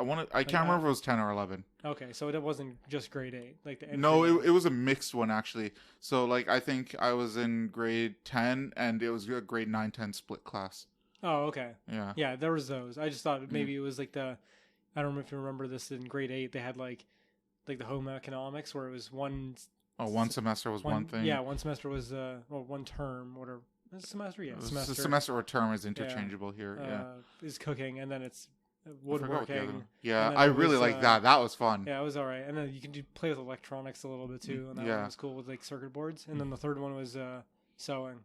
remember if it was 10 or 11. Okay, so it wasn't just grade 8, like the. No, it was a mixed one actually. So like I think I was in grade 10, and it was a grade 9-10 split class. Oh, okay. Yeah. Yeah, there was those. I just thought maybe it was like I don't know if you remember this, in grade 8 they had like the home economics where it was one. Oh, one semester was one thing. Yeah, one semester was one term, whatever. A semester, yeah. Semester or term is interchangeable here. Yeah. Is cooking, and then it's woodworking. Yeah, I really like that. That was fun. Yeah, it was all right. And then you can play with electronics a little bit too, and that one was cool with like circuit boards. And then the third one was sewing.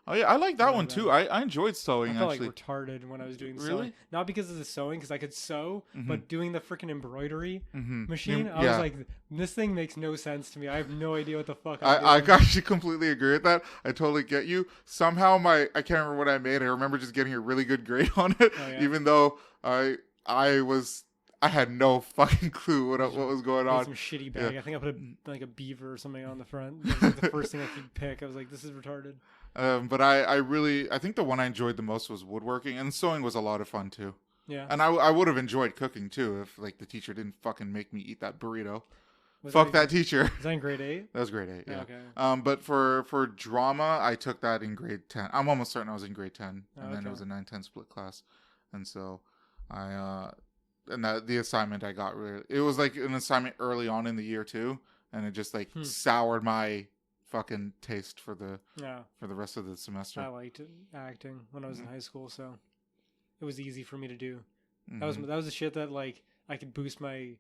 Oh yeah, I like that one too. I enjoyed sewing. I felt actually like retarded when I was doing the sewing. Not because of the sewing, because I could sew, but doing the freaking embroidery machine, I was like, this thing makes no sense to me. I have no idea what the fuck I actually completely agree with that. I totally get you. Somehow I can't remember what I made. I remember just getting a really good grade on it, even though I had no fucking clue what was going on. Some shitty bag. Yeah. I think I put a beaver or something on the front. That was like the first thing I could pick. I was like, this is retarded. But I think the one I enjoyed the most was woodworking, and sewing was a lot of fun too. Yeah. And I would have enjoyed cooking too if like the teacher didn't fucking make me eat that burrito. Fuck that teacher. Was that in grade 8? That was grade 8, yeah. Okay. But for drama, I took that in grade 10. I'm almost certain I was in grade 10, and then it was a 9-10 split class. And so the assignment I got, it was like an assignment early on in the year too, and it just like soured my fucking taste for the rest of the semester. I liked acting when I was in high school, so it was easy for me to do. That was the shit that like I could boost my,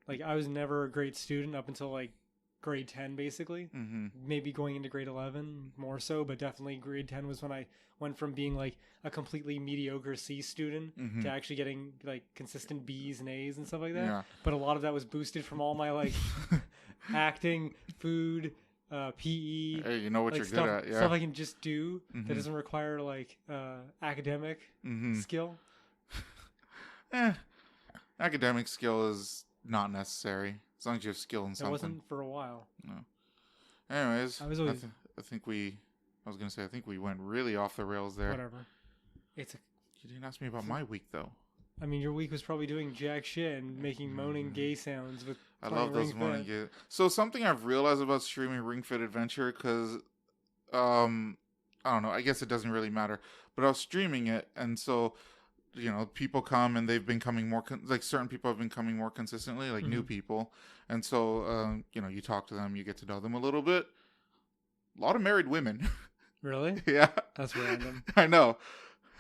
like I was never a great student up until like grade 10 basically. Maybe going into grade 11 more so, but definitely grade 10 was when I went from being like a completely mediocre C student to actually getting like consistent B's and A's and stuff like that. But a lot of that was boosted from all my like acting, food, PE. Hey, you know what you're stuff, good at, yeah. Stuff I can just do that doesn't require like academic skill. Academic skill is not necessary as long as you have skill in something. It wasn't for a while. No. Anyways, I was always. I think we went really off the rails there. Whatever. You didn't ask me about my week though. I mean, your week was probably doing jack shit and making moaning gay sounds with. I love those moaning gay. So something I've realized about streaming Ring Fit Adventure, because, I don't know. I guess it doesn't really matter. But I was streaming it, and so, people come and they've been coming more. Certain people have been coming more consistently, like new people, and so you talk to them, you get to know them a little bit. A lot of married women. Really? Yeah. That's random. I know.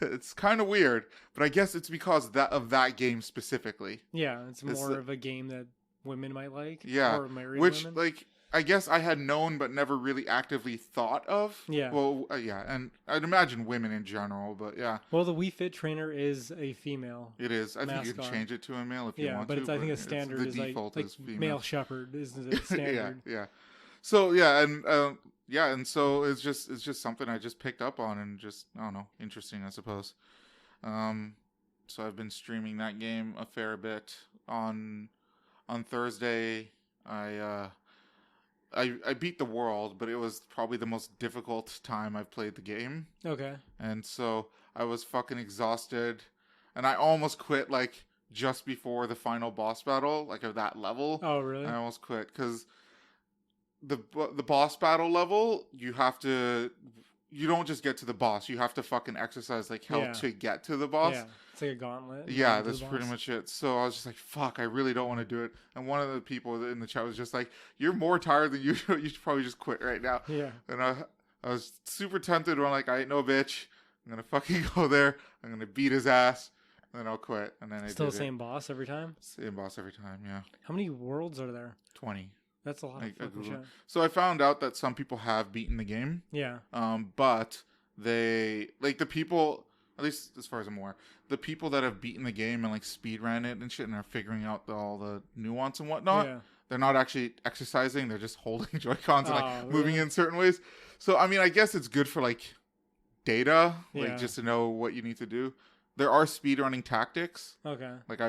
It's kind of weird, but I guess it's because of that game specifically. Yeah, it's more of a game that women might like. Yeah, or married which women. like I guess I had known but never really actively thought of. Yeah. Well, yeah, and I'd imagine women in general, but yeah. Well, the Wii Fit trainer is a female. It is. I think you can change it to a male if you want to. Yeah, but I think a standard is like male shepherd is the standard. Yeah. So yeah, and so it's just something I just picked up on, and just, I don't know, interesting, I suppose. So I've been streaming that game a fair bit. On Thursday, I I beat the world, but it was probably the most difficult time I've played the game. Okay. And so I was fucking exhausted, and I almost quit like just before the final boss battle, like of that level. Oh, really? I almost quit because the boss battle level, you don't just get to the boss. You have to fucking exercise like hell to get to the boss. Yeah, it's like a gauntlet. Yeah, that's pretty much it. So I was just like, fuck, I really don't want to do it. And one of the people in the chat was just like, you're more tired than usual. You should probably just quit right now. Yeah. And I was super tempted when I'm like, I ain't no bitch. I'm going to fucking go there. I'm going to beat his ass. And then I'll quit. And then I Still the same boss every time? Same boss every time, yeah. How many worlds are there? 20. That's a lot of fucking shit. So I found out that some people have beaten the game. Yeah. But they, like the people, at least as far as I'm aware, the people that have beaten the game and like speed ran it and shit and are figuring out all the nuance and whatnot, they're not actually exercising. They're just holding Joy-Cons and like moving in certain ways. So, I mean, I guess it's good for like data, like just to know what you need to do. There are speedrunning tactics. Okay. Like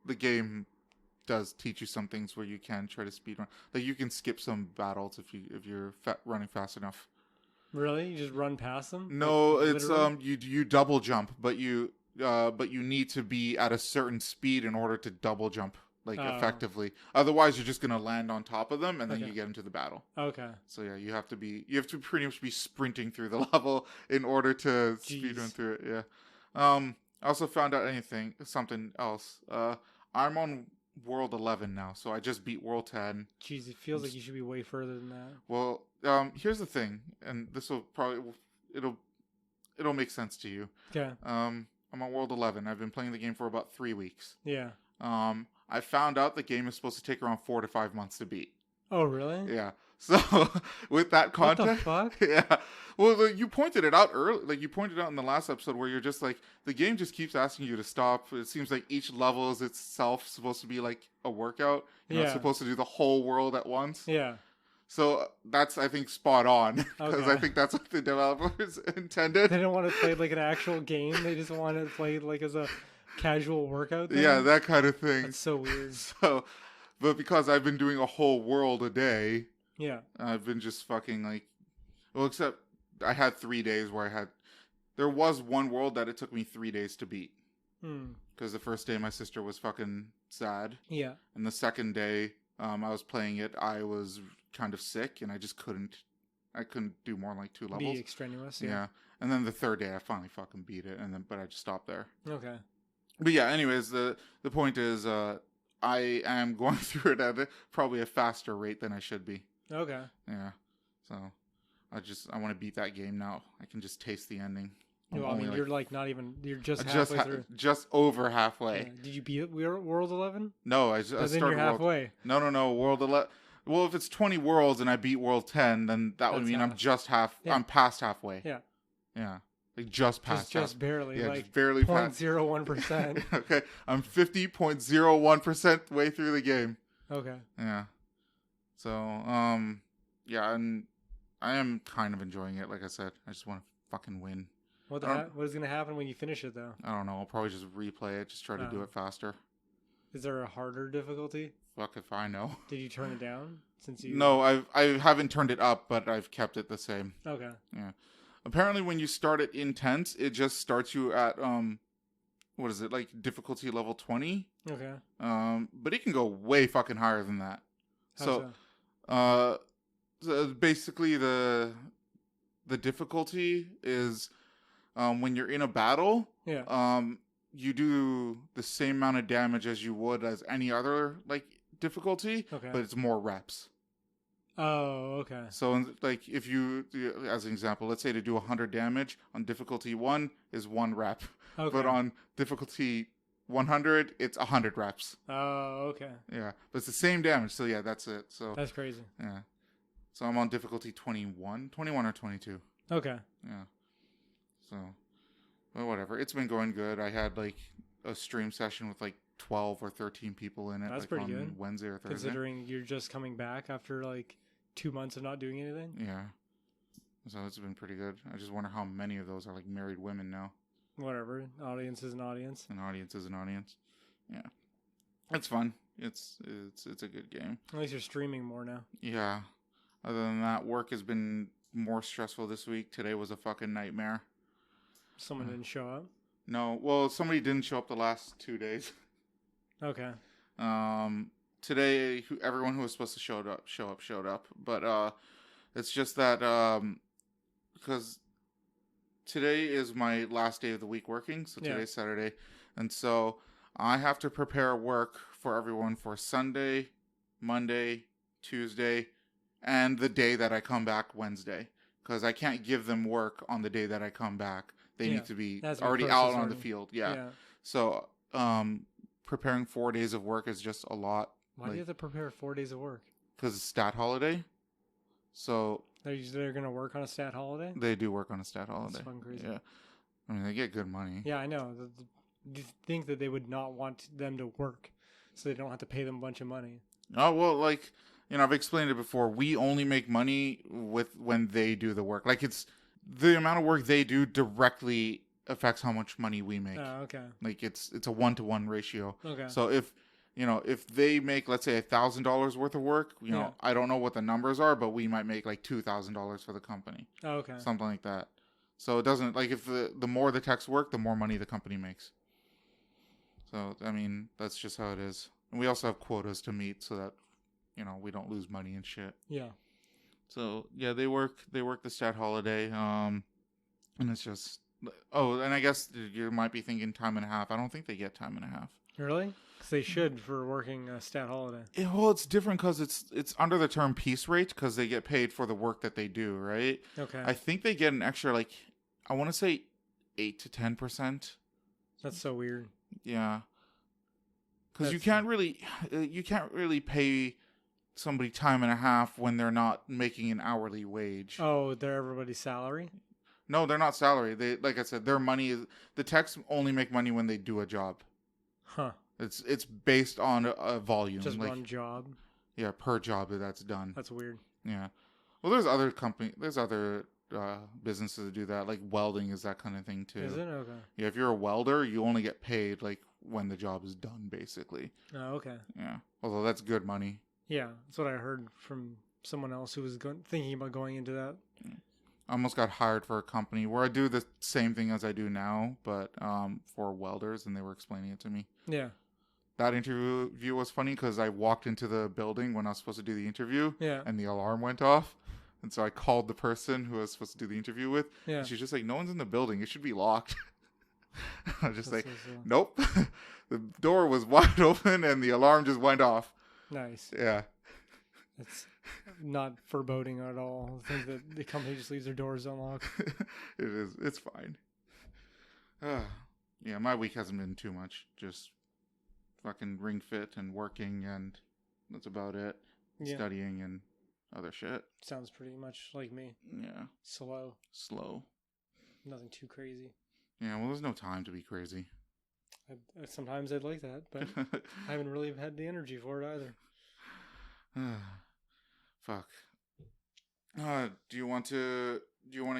the game does teach you some things where you can try to speedrun. Like you can skip some battles if you're running fast enough. Really? You just run past them? No, like, it's you double jump, but you need to be at a certain speed in order to double jump like effectively. Otherwise, you're just gonna land on top of them and then you get into the battle. Okay. So yeah, you have to pretty much be sprinting through the level in order to speedrun through it. Yeah. I also found out something else. I'm on World 11 now, so I just beat World 10. Jeez, it feels like you should be way further than that. Well, here's the thing, and this will probably it'll make sense to you. Okay. I'm on World 11. I've been playing the game for about 3 weeks. Yeah. I found out the game is supposed to take around 4 to 5 months to beat. Oh, really? Yeah. So with that context, what the fuck? Yeah. Well, you pointed it out early. Like you pointed out in the last episode where you're just like the game just keeps asking you to stop. It seems like each level is itself supposed to be like a workout. You're not supposed to do the whole world at once. Yeah. So that's I think spot on because I think that's what the developers intended. They didn't want to play like an actual game. They just wanted to play like as a casual workout thing. Yeah, that kind of thing. That's so weird. But because I've been doing a whole world a day. Yeah. I've been just fucking like, well, except I had 3 days where there was one world that it took me 3 days to beat. Because the first day my sister was fucking sad. Yeah. And the second day I was playing it, I was kind of sick and I couldn't do more than like 2 levels. Be extraneous. Yeah. And then the third day I finally fucking beat it but I just stopped there. Okay. But yeah, anyways, the point is I am going through it at probably a faster rate than I should be. Okay. Yeah. So I want to beat that game now. I can just taste the ending. No, I mean, you're like not even, you're just halfway through. Just over halfway. Yeah. Did you beat World 11? No, I started then you're halfway. No, World 11. Well, if it's 20 worlds and I beat World 10, then that would mean I'm just I'm past halfway. Yeah. Yeah. Like just past. Just barely. Yeah, like just barely past. 0.01%. Okay. I'm 50.01% way through the game. Okay. Yeah. So, yeah, and I am kind of enjoying it. Like I said, I just want to fucking win. What is going to happen when you finish it, though? I don't know. I'll probably just replay it. Just try to do it faster. Is there a harder difficulty? Fuck if I know. Did you turn it down since you? No, I haven't turned it up, but I've kept it the same. Okay. Yeah. Apparently, when you start it intense, it just starts you at what is it, like difficulty level 20? Okay. But it can go way fucking higher than that. So basically the difficulty is when you're in a battle, you do the same amount of damage as you would as any other like difficulty, but it's more reps. Oh, okay. So like if you, as an example, let's say to do 100 damage on difficulty 1 is 1 rep, but on difficulty 100 it's 100 reps. Oh, okay. Yeah, but it's the same damage. So yeah, that's it. So that's crazy. Yeah. So I'm on difficulty 21 or 22. Okay. Yeah. So, well, whatever. It's been going good. I had like a stream session with like 12 or 13 people in it. That's like pretty on good. Wednesday or Thursday. Considering you're just coming back after like 2 months of not doing anything. Yeah. So it's been pretty good. I just wonder how many of those are like married women now. Whatever. Audience is an audience. An audience is an audience. Yeah. It's fun. It's a good game. At least you're streaming more now. Yeah. Other than that, work has been more stressful this week. Today was a fucking nightmare. Someone didn't show up? No. Well, somebody didn't show up the last 2 days. Okay. Today, everyone who was supposed to showed up. But it's just that because today is my last day of the week working. So today's Saturday. And so I have to prepare work for everyone for Sunday, Monday, Tuesday, and the day that I come back, Wednesday. Because I can't give them work on the day that I come back. They need to be already out on the field. Yeah. So preparing 4 days of work is just a lot. Why do you have to prepare 4 days of work? Because it's stat holiday. So they're going to work on a stat holiday? They do work on a stat holiday. That's fucking crazy. Yeah. I mean, they get good money. Yeah, I know. Do you think that they would not want them to work so they don't have to pay them a bunch of money? Oh, well, like, I've explained it before. We only make money when they do the work. Like, it's the amount of work they do directly affects how much money we make. Oh, okay. Like, it's a 1-to-1 ratio. Okay. So if they make, let's say, $1,000 worth of work, I don't know what the numbers are, but we might make like $2,000 for the company. Oh, okay. Something like that. So it doesn't, like, if the more the techs work, the more money the company makes. So, I mean, that's just how it is. And we also have quotas to meet so that, we don't lose money and shit. Yeah. So, yeah, they work the stat holiday. And it's just, oh, and I guess you might be thinking time and a half. I don't think they get time and a half. Really? Because they should for working a stat holiday. Well, it's different because it's under the term piece rate because they get paid for the work that they do, right? Okay. I think they get an extra, like, I want to say 8 to 10%. That's so weird. Yeah. Because you can't really pay somebody time and a half when they're not making an hourly wage. Oh, they're everybody's salary? No, they're not salary. They, like I said, their money is, the techs only make money when they do a job. Huh. It's based on a volume. Just like, one job? Yeah, per job that's done. That's weird. Yeah. Well, there's other businesses that do that. Like welding is that kind of thing too. Is it? Okay. Yeah, if you're a welder, you only get paid like when the job is done, basically. Oh, okay. Yeah. Although that's good money. Yeah, that's what I heard from someone else who was thinking about going into that. I almost got hired for a company where I do the same thing as I do now, but for welders, and they were explaining it to me. Yeah. That interview was funny because I walked into the building when I was supposed to do the interview, and the alarm went off. And so I called the person who I was supposed to do the interview with. Yeah. And she's just like, no one's in the building. It should be locked. I was just That's like, so nope. The door was wide open and the alarm just went off. Nice. Yeah. It's not foreboding at all. I think that the company just leaves their doors unlocked. It is. It's fine. Yeah, my week hasn't been too much. Just fucking Ring Fit and working, and that's about it. Yeah. Studying and other shit. Sounds pretty much like me. Yeah. Slow. Nothing too crazy. Yeah, well, there's no time to be crazy. Sometimes I'd like that, but I haven't really had the energy for it either. Fuck. Do you want to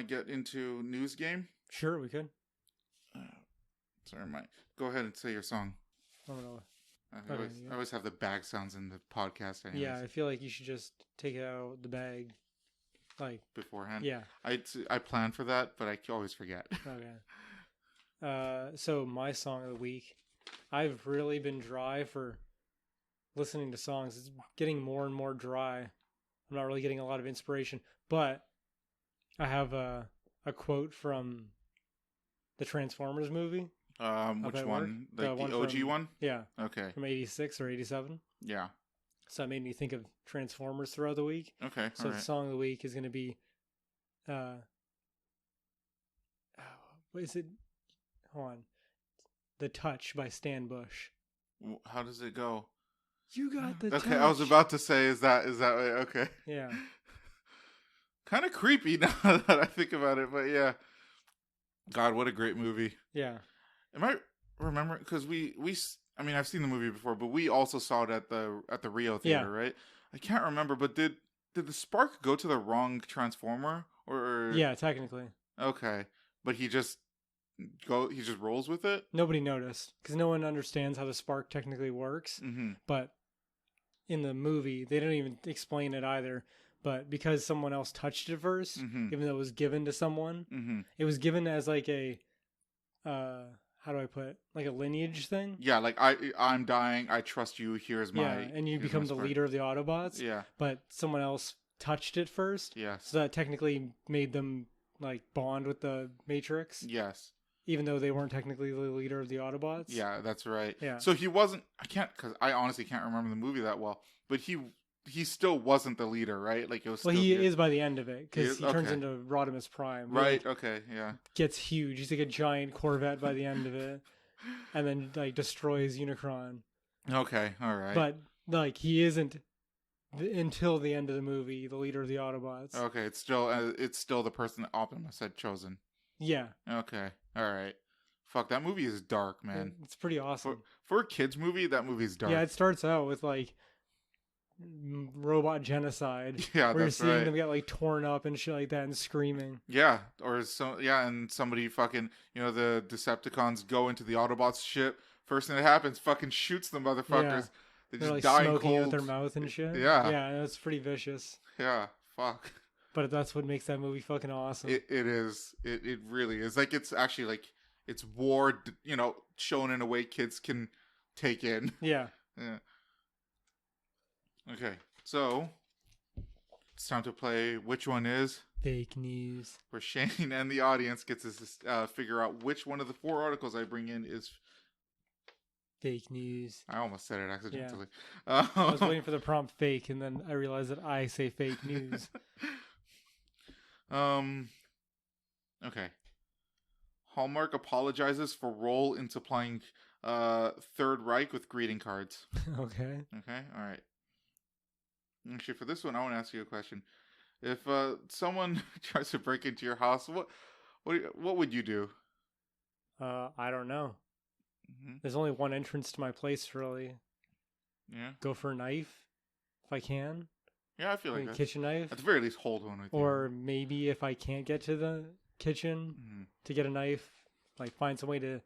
get into news game? Sure, we could. Sorry, Mike. Go ahead and say your song. I don't know. I always have the bag sounds in the podcast. Anyways. Yeah, I feel like you should just take out the bag, like beforehand. Yeah, I plan for that, but I always forget. Okay. So my song of the week, I've really been dry for listening to songs. It's getting more and more dry. I'm not really getting a lot of inspiration, but I have a quote from the Transformers movie. Which one? Like the OG one? Yeah. Okay. From 86 or 87. Yeah. So that made me think of Transformers throughout the week. Okay. So the song of the week is going to be, what is it? Hold on. The Touch by Stan Bush. How does it go? You got the touch. Okay, I was about to say, is that way? Okay. Yeah. Kind of creepy now that I think about it, but yeah. God, what a great movie. Yeah. Am I remembering? Because I mean, I've seen the movie before, but we also saw it at the Rio Theater, right? I can't remember, but did the spark go to the wrong Transformer? Or yeah, technically. Okay. But he just he just rolls with it. Nobody noticed because no one understands how the spark technically works. Mm-hmm. But in the movie, they didn't even explain it either. But because someone else touched it first, even though it was given to someone, it was given as like a, how do I put it? Like a lineage thing. Yeah, like I'm dying. I trust you. Here's my. Yeah, and you become the leader of the Autobots. Yeah. But someone else touched it first. Yes. So that technically made them like bond with the Matrix. Yes. Even though they weren't technically the leader of the Autobots. Yeah, that's right. Yeah. So he wasn't. Because I honestly can't remember the movie that well. But he still wasn't the leader, right? Like it was. Well, still he is by the end of it because he turns okay. into Rodimus Prime. Right. Like, okay. Yeah. gets huge. He's like a giant Corvette by the end of it, and then like destroys Unicron. Okay. All right. But like he isn't until the end of the movie the leader of the Autobots. Okay. It's still the person that Optimus had chosen. Yeah. Okay. All right. Fuck, that movie is dark, man. It's pretty awesome. For a kids movie, that movie's dark. Yeah, it starts out with like robot genocide. Yeah, where that's you're seeing right. them get like torn up and shit like that and screaming. Yeah, and somebody fucking, the Decepticons go into the Autobots ship. First thing that happens, fucking shoots them motherfuckers. Yeah. They They're just like die smoking cold. out their mouth and shit. Yeah. Yeah, that's pretty vicious. Yeah, fuck. But that's what makes that movie fucking awesome. It is. It really is. Like, it's actually like, it's war, shown in a way kids can take in. Yeah. Yeah. Okay, so it's time to play Which One Is Fake News, where Shane and the audience gets to figure out which one of the 4 articles I bring in is fake news. I almost said it accidentally. Yeah. I was waiting for the prompt fake, and then I realized that I say fake news. Okay. Hallmark apologizes for role in supplying Third Reich with greeting cards. Okay. Okay, all right. Actually, for this one, I want to ask you a question. If someone tries to break into your house, what would you do? I don't know. Mm-hmm. There's only one entrance to my place, really. Yeah. Go for a knife, if I can. Yeah, I feel like a kitchen knife. At the very least, hold one with you. Or maybe if I can't get to the kitchen to get a knife, like find some way to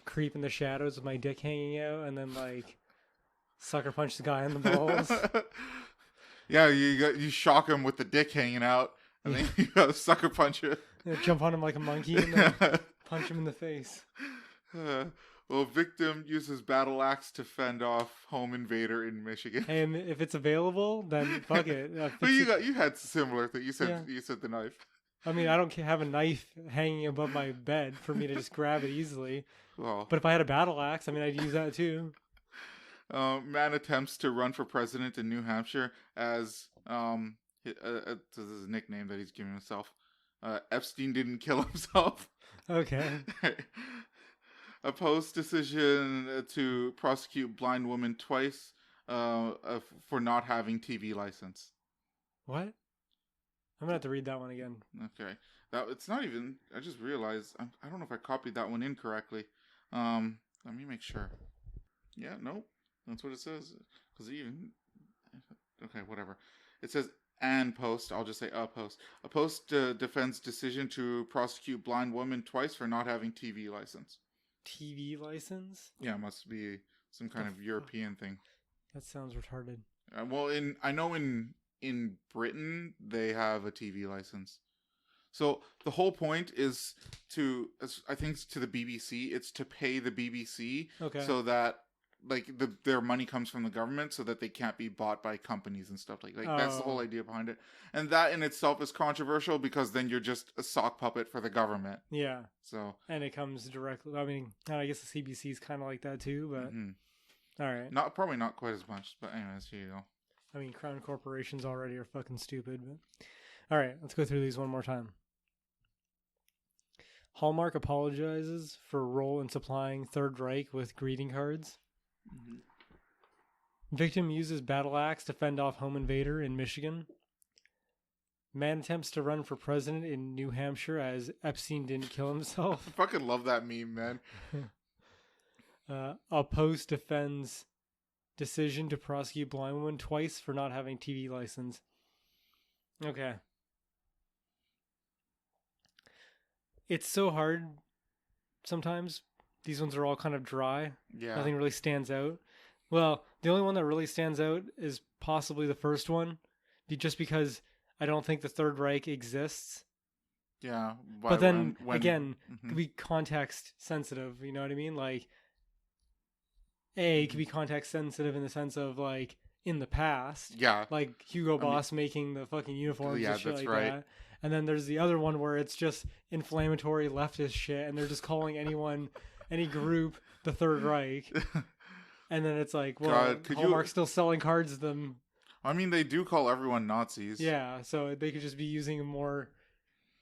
creep in the shadows with my dick hanging out, and then like sucker punch the guy in the balls. Yeah, you shock him with the dick hanging out, and then you go sucker punch it. Yeah, jump on him like a monkey and then punch him in the face. Well, victim uses battle axe to fend off home invader in Michigan. And if it's available, then fuck it. But you had similar thing. You said the knife. I mean, I don't have a knife hanging above my bed for me to just grab it easily. Well, but if I had a battle axe, I mean, I'd use that too. Man attempts to run for president in New Hampshire as this is a nickname that he's giving himself. Epstein didn't kill himself. Okay. Opposed decision to prosecute blind woman twice for not having TV license. What? I'm gonna have to read that one again. Okay, it's not even. I just realized I don't know if I copied that one incorrectly. Let me make sure. Yeah, nope. That's what it says. Okay, whatever. It says and post. I'll just say a post. A post defends decision to prosecute blind woman twice for not having TV license. TV license? Yeah, it must be some kind of European thing. That sounds retarded. Well, I know in Britain they have a TV license. So the whole point is I think to the BBC. It's to pay the BBC, so that like their money comes from the government, so that they can't be bought by companies and stuff like that's the whole idea behind it. And that in itself is controversial because then you're just a sock puppet for the government. Yeah. So and it comes directly. I mean, I guess the CBC is kind of like that too, but all right. Probably not quite as much, but anyways, here you go. I mean, crown corporations already are fucking stupid, but all right, let's go through these one more time. Hallmark apologizes for role in supplying Third Reich with greeting cards. Victim uses battle axe to fend off home invader in Michigan. Man attempts to run for president in New Hampshire as Epstein didn't kill himself. I fucking love that meme, man. A post defends decision to prosecute blind woman twice for not having TV license. Okay. It's so hard sometimes. These ones are all kind of dry. Yeah. Nothing really stands out. Well, the only one that really stands out is possibly the first one, just because I don't think the Third Reich exists. Yeah. But then, when again, it could be context sensitive. You know what I mean? Like, it could be context sensitive in the sense of, like, in the past. Yeah. Like Hugo Boss making the fucking uniforms and shit like right. that. And then there's the other one where it's just inflammatory leftist shit, and they're just calling anyone, any group, the Third Reich. And then it's like, well, Hallmark's still selling cards to them. I mean, they do call everyone Nazis. Yeah, so they could just be using a more,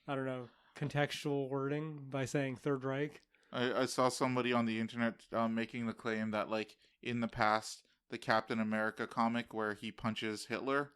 I don't know, contextual wording by saying Third Reich. I saw somebody on the internet making the claim that, like, in the past, the Captain America comic where he punches Hitler,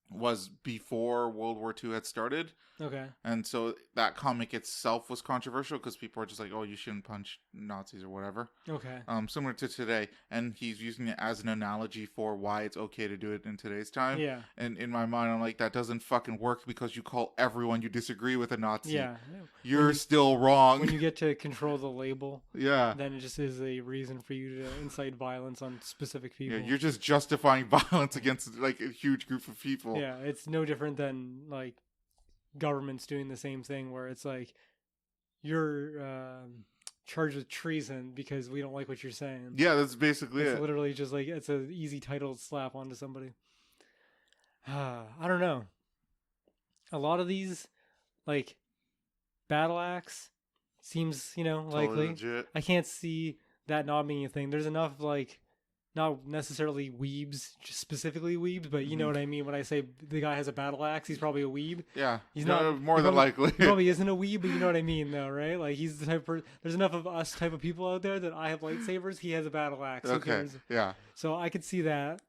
was before World War II had started. Okay. And so that comic itself was controversial because people are just like, oh, you shouldn't punch Nazis or whatever. Okay. Similar to today. And he's using it as an analogy for why it's okay to do it in today's time. Yeah. And in my mind, I'm like, that doesn't fucking work because you call everyone you disagree with a Nazi. Yeah. You're still wrong. When you get to control the label, yeah, then it just is a reason for you to incite violence on specific people. Yeah, you're just justifying violence against, like, a huge group of people. Yeah, it's no different than, like, governments doing the same thing where it's like, you're charged with treason because we don't like what you're saying. Yeah, that's basically it. It's literally just like, it's an easy title to slap onto somebody. I don't know. A lot of these, like, battle axe seems, Totally likely. Legit. I can't see that not being a thing. There's enough, like, not necessarily weebs, just specifically weebs, but you know what I mean when I say the guy has a battle axe. He's probably a weeb. Yeah, he's not more than likely. He probably isn't a weeb, but you know what I mean, though, right? Like, he's the type of there's enough of us type of people out there that I have lightsabers. He has a battle axe. Okay. Yeah. So I could see that.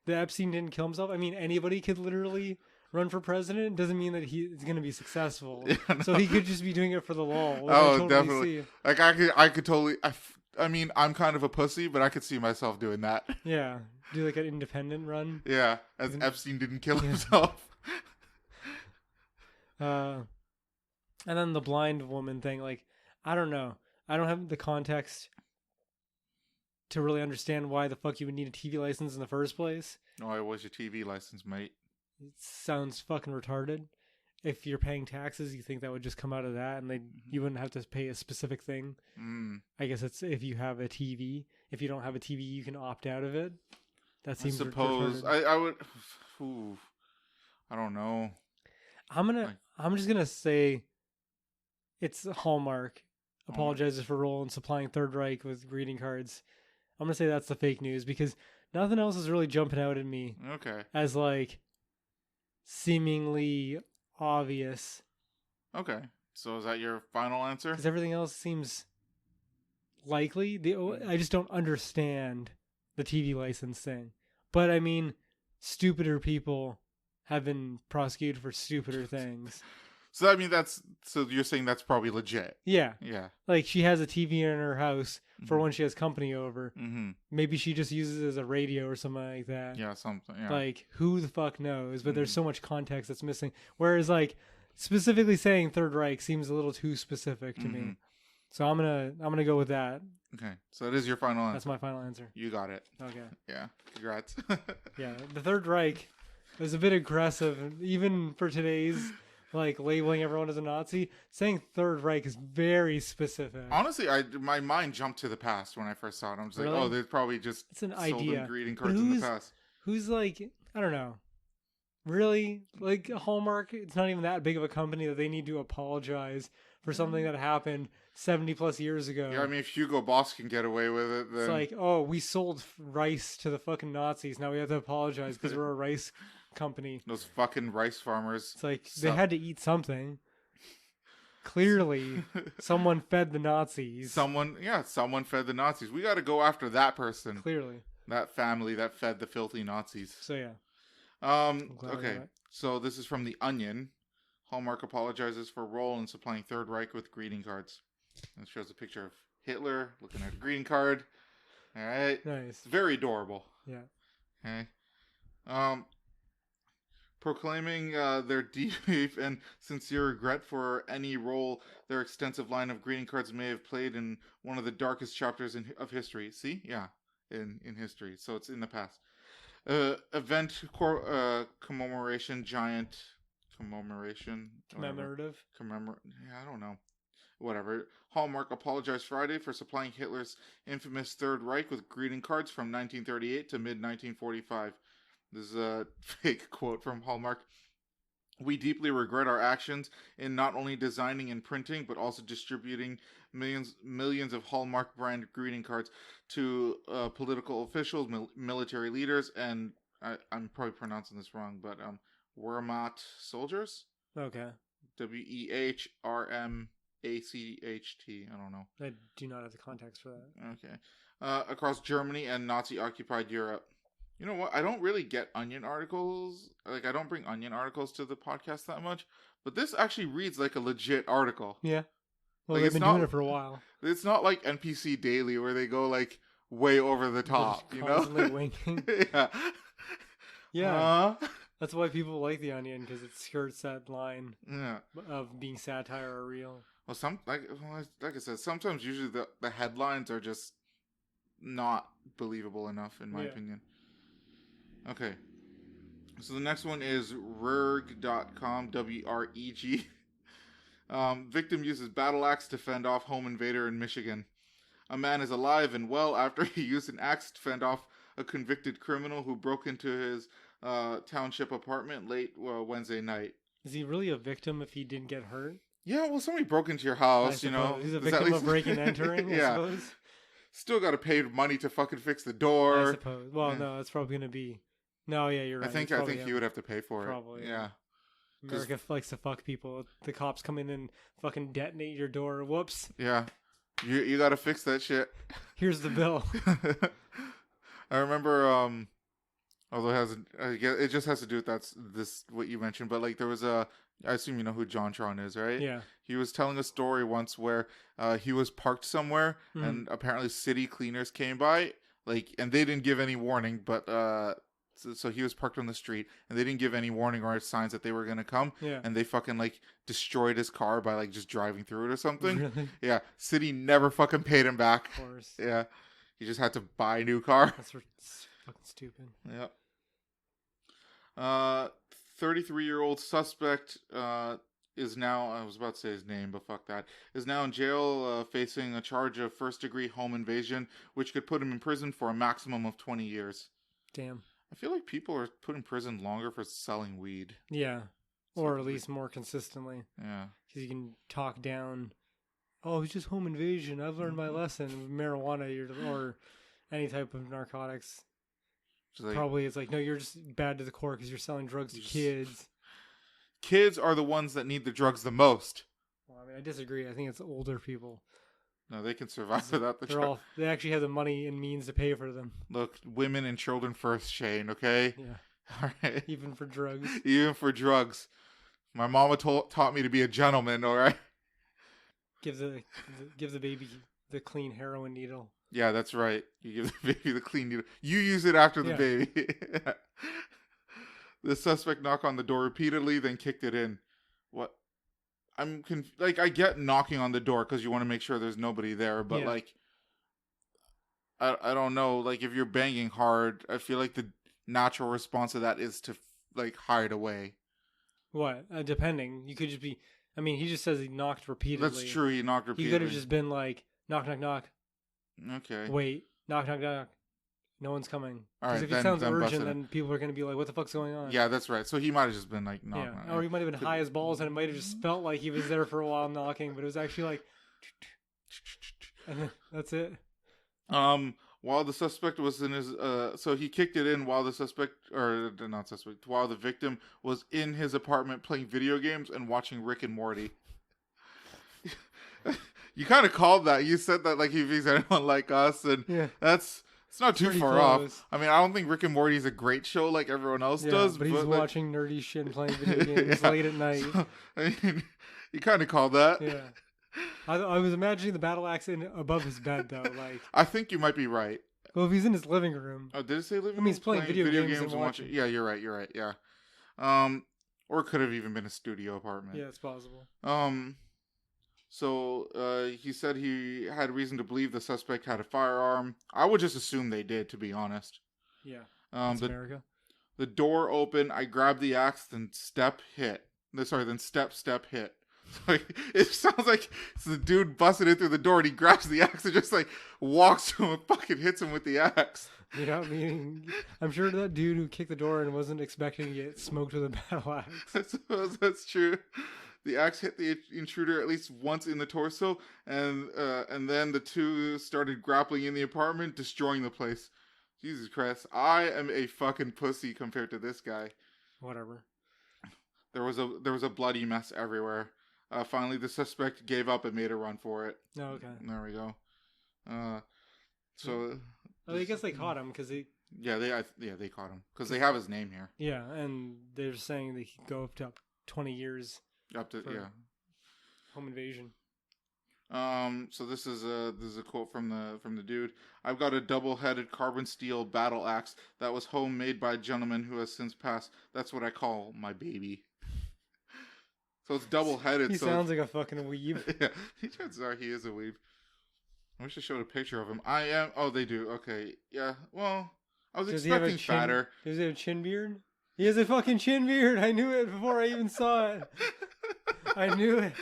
The Epstein didn't kill himself. I mean, anybody could literally run for president. Doesn't mean that he's going to be successful. Yeah, no. So he could just be doing it for the lol. Oh, definitely. See. Like, I could totally. I mean, I'm kind of a pussy, but I could see myself doing that. Yeah. Do like an independent run. Yeah, as Epstein didn't kill himself. And then the blind woman thing, like, I don't know. I don't have the context to really understand why the fuck you would need a TV license in the first place. No, I was your TV license, mate. It sounds fucking retarded. If you're paying taxes, you think that would just come out of that, and you wouldn't have to pay a specific thing. I guess it's if you have a TV. If you don't have a TV, you can opt out of it. That seems. I suppose I would. Ooh, I don't know. I'm just gonna say, it's Hallmark apologizes for role in supplying Third Reich with greeting cards. I'm gonna say that's the fake news because nothing else is really jumping out at me. Okay. As, like, seemingly obvious. Okay. So is that your final answer? Because everything else seems likely. I just don't understand the TV license thing. But, I mean, stupider people have been prosecuted for stupider things. So, I mean, so you're saying that's probably legit? Yeah. Yeah. Like, she has a TV in her house for when she has company over. Maybe she just uses it as a radio or something like that. Yeah, something. Yeah. Like, who the fuck knows? But there's so much context that's missing. Whereas, like, specifically saying Third Reich seems a little too specific to me. So I'm gonna go with that. Okay. So that is your final answer. That's my final answer. You got it. Okay. Yeah. Congrats. Yeah. The Third Reich was a bit aggressive, even for today's, like, labeling everyone as a Nazi. Saying Third Reich is very specific. Honestly, my mind jumped to the past when I first saw it. I'm just like, oh, they probably just it's an sold idea. them greeting cards in the past. Who's, like, I don't know. Really? Like, Hallmark, it's not even that big of a company that they need to apologize for something that happened 70 plus years ago. Yeah, I mean, if Hugo Boss can get away with it, then... It's like, oh, we sold rice to the fucking Nazis. Now we have to apologize because we're a rice company. Those fucking rice farmers. It's like, they had to eat something. Clearly, someone fed the Nazis. Someone fed the Nazis. We got to go after that person. Clearly. That family that fed the filthy Nazis. So, yeah. Okay, so this is from The Onion. Hallmark apologizes for role in supplying Third Reich with greeting cards. It shows a picture of Hitler looking at a greeting card. All right. Nice. It's very adorable. Yeah. Okay. proclaiming their deep and sincere regret for any role their extensive line of greeting cards may have played in one of the darkest chapters of history. See? Yeah, in history. So it's in the past. Event commemoration, giant commemoration. Commemorative. Yeah, I don't know. Whatever. Hallmark apologized Friday for supplying Hitler's infamous Third Reich with greeting cards from 1938 to mid 1945. This is a fake quote from Hallmark. We deeply regret our actions in not only designing and printing, but also distributing millions of Hallmark brand greeting cards to political officials, military leaders, and I'm probably pronouncing this wrong, but Wehrmacht soldiers. Okay. WEHRMACHT. I don't know. I do not have the context for that. Okay. Across Germany and Nazi-occupied Europe. You know what? I don't really get Onion articles. Like, I don't bring Onion articles to the podcast that much. But this actually reads like a legit article. Yeah. Well, like, they've been doing it for a while. It's not like NPC Daily where they go, like, way over the top, you know? Constantly winking. Yeah. Yeah. That's why people like the Onion, because it skirts that line of being satire or real. Well, like I said, sometimes usually the headlines are just not believable enough, in my opinion. Okay. So the next one is Wreg.com, WREG. Victim uses battle axe to fend off home invader in Michigan. A man is alive and well after he used an axe to fend off a convicted criminal who broke into his township apartment late Wednesday night. Is he really a victim if he didn't get hurt? Yeah, well, somebody broke into your house, you know. He's a victim of breaking and entering, I suppose. Still got to pay money to fucking fix the door. I suppose. Well, no, it's probably going to be... No, yeah, you're right. I think he would have to pay for it. Probably. Yeah. America likes to fuck people. The cops come in and fucking detonate your door. Whoops. Yeah. You got to fix that shit. Here's the bill. I remember, although it just has to do with this what you mentioned, but like there was I assume you know who John Tron is, right? Yeah. He was telling a story once where he was parked somewhere and apparently city cleaners came by, like, and they didn't give any warning, but so he was parked on the street and they didn't give any warning or signs that they were going to come. Yeah. And they fucking like destroyed his car by like just driving through it or something. Really? Yeah. City never fucking paid him back. Of course. Yeah. He just had to buy a new car. That's fucking stupid. Yeah. 33-year-old suspect is now, I was about to say his name, but fuck that, is now in jail facing a charge of first-degree home invasion, which could put him in prison for a maximum of 20 years. Damn. I feel like people are put in prison longer for selling weed. Yeah. Or at least more consistently. Yeah. Because you can talk down, oh, it's just home invasion. I've learned my lesson. Marijuana or any type of narcotics. Probably it's like, no, you're just bad to the core because you're selling drugs to kids. Kids are the ones that need the drugs the most. Well, I mean, I disagree. I think it's older people. No, they can survive without the drugs. They actually have the money and means to pay for them. Look, women and children first, Shane, okay? Yeah. All right. Even for drugs. Even for drugs. My mama taught me to be a gentleman, all right? Give the baby the clean heroin needle. Yeah, that's right. You give the baby the clean needle. You use it after the baby. The suspect knocked on the door repeatedly, then kicked it in. What? I get knocking on the door because you want to make sure there's nobody there, but like, I don't know. Like, if you're banging hard, I feel like the natural response to that is to like hide away. What? Depending, you could just be. I mean, he just says he knocked repeatedly. That's true. He knocked repeatedly. He could have just been like, knock, knock, knock. Okay. Wait, knock, knock, knock. No one's coming. All right. Because if it sounds urgent, then people are going to be like, what the fuck's going on? Yeah, that's right. So he might have just been like, knock, knock. Or he might have been high as balls, and it might have just felt like he was there for a while knocking, but it was actually like, and then that's it. While the suspect was in his, so he kicked it in while while the victim was in his apartment playing video games and watching Rick and Morty. You kind of called that. You said that like if he's anyone like us, and it's not too far off. I mean, I don't think Rick and Morty is a great show like everyone else does. But he's watching nerdy shit and playing video games late at night. So, I mean, you kind of called that. Yeah. I was imagining the battle axe above his bed, though. Like, I think you might be right. Well, if he's in his living room. Oh, did it say living room? I mean, he's playing video games and watching. Yeah, you're right. Yeah. Or it could have even been a studio apartment. Yeah, it's possible. So he said he had reason to believe the suspect had a firearm. I would just assume they did, to be honest. Yeah. It's America. The door opened. I grabbed the axe, then step hit. Then step hit. So it sounds like it's the dude busted in through the door, and he grabs the axe and just like walks to him and fucking hits him with the axe. You know, meaning I'm sure that dude who kicked the door and wasn't expecting to get smoked with a battle axe. I suppose that's true. The axe hit the intruder at least once in the torso, and then the two started grappling in the apartment, destroying the place. Jesus Christ, I am a fucking pussy compared to this guy. Whatever. There was a bloody mess everywhere. Finally, the suspect gave up and made a run for it. Oh, okay. There we go. I guess they caught him because he. Yeah, they caught him because they have his name here. Yeah, and they're saying they could go up to 20 years. Up to home invasion. So this is a quote from the dude. I've got a double-headed carbon steel battle axe that was homemade by a gentleman who has since passed. That's what I call my baby. So it's double-headed. He sounds like a fucking weeb. Yeah, chances are he is a weeb. I wish I showed a picture of him. I am. Oh, they do. Okay. Yeah. Well, I was expecting fatter. Does he have a chin beard? He has a fucking chin beard. I knew it before I even saw it. I knew it.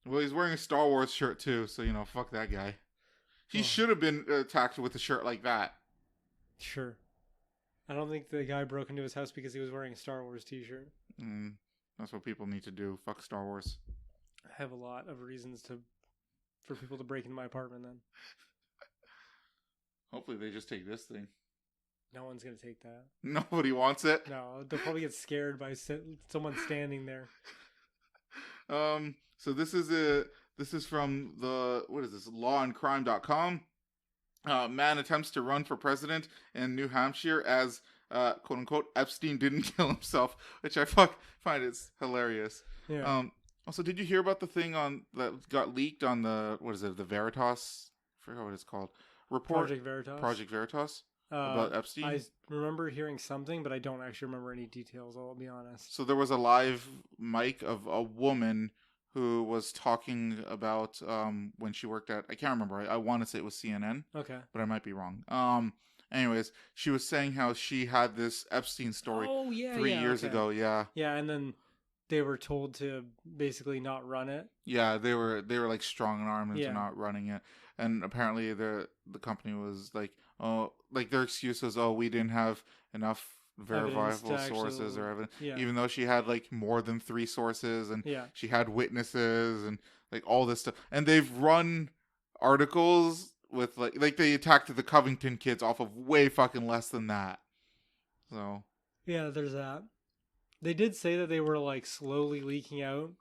Well, he's wearing a Star Wars shirt too, so fuck that guy. He should have been attacked with a shirt like that. Sure. I don't think the guy broke into his house because he was wearing a Star Wars t-shirt. That's what people need to do. Fuck Star Wars. I have a lot of reasons for people to break into my apartment then. Hopefully they just take this thing. No one's going to take that. Nobody wants it? No, they'll probably get scared by someone standing there. So this is from the, what is this, lawandcrime.com. Man attempts to run for president in New Hampshire as, quote unquote, Epstein didn't kill himself, which I find is hilarious. Yeah. Also, did you hear about the thing that got leaked on the, what is it, the Veritas? I forgot what it's called. Report? Project Veritas? About Epstein? I remember hearing something, but I don't actually remember any details, I'll be honest. So there was a live mic of a woman who was talking about when she worked at, I can't remember, I want to say it was CNN. Okay. But I might be wrong. Anyways, she was saying how she had this Epstein story 3 years ago. Yeah. Yeah, and then they were told to basically not run it. Yeah, they were like strong armed into not running it. And apparently the company was like, oh, like their excuse was, oh, we didn't have enough verifiable sources or evidence. Yeah. Even though she had like more than 3 sources and she had witnesses and like all this stuff. And they've run articles with like they attacked the Covington kids off of way fucking less than that. So yeah, there's that. They did say that they were like slowly leaking out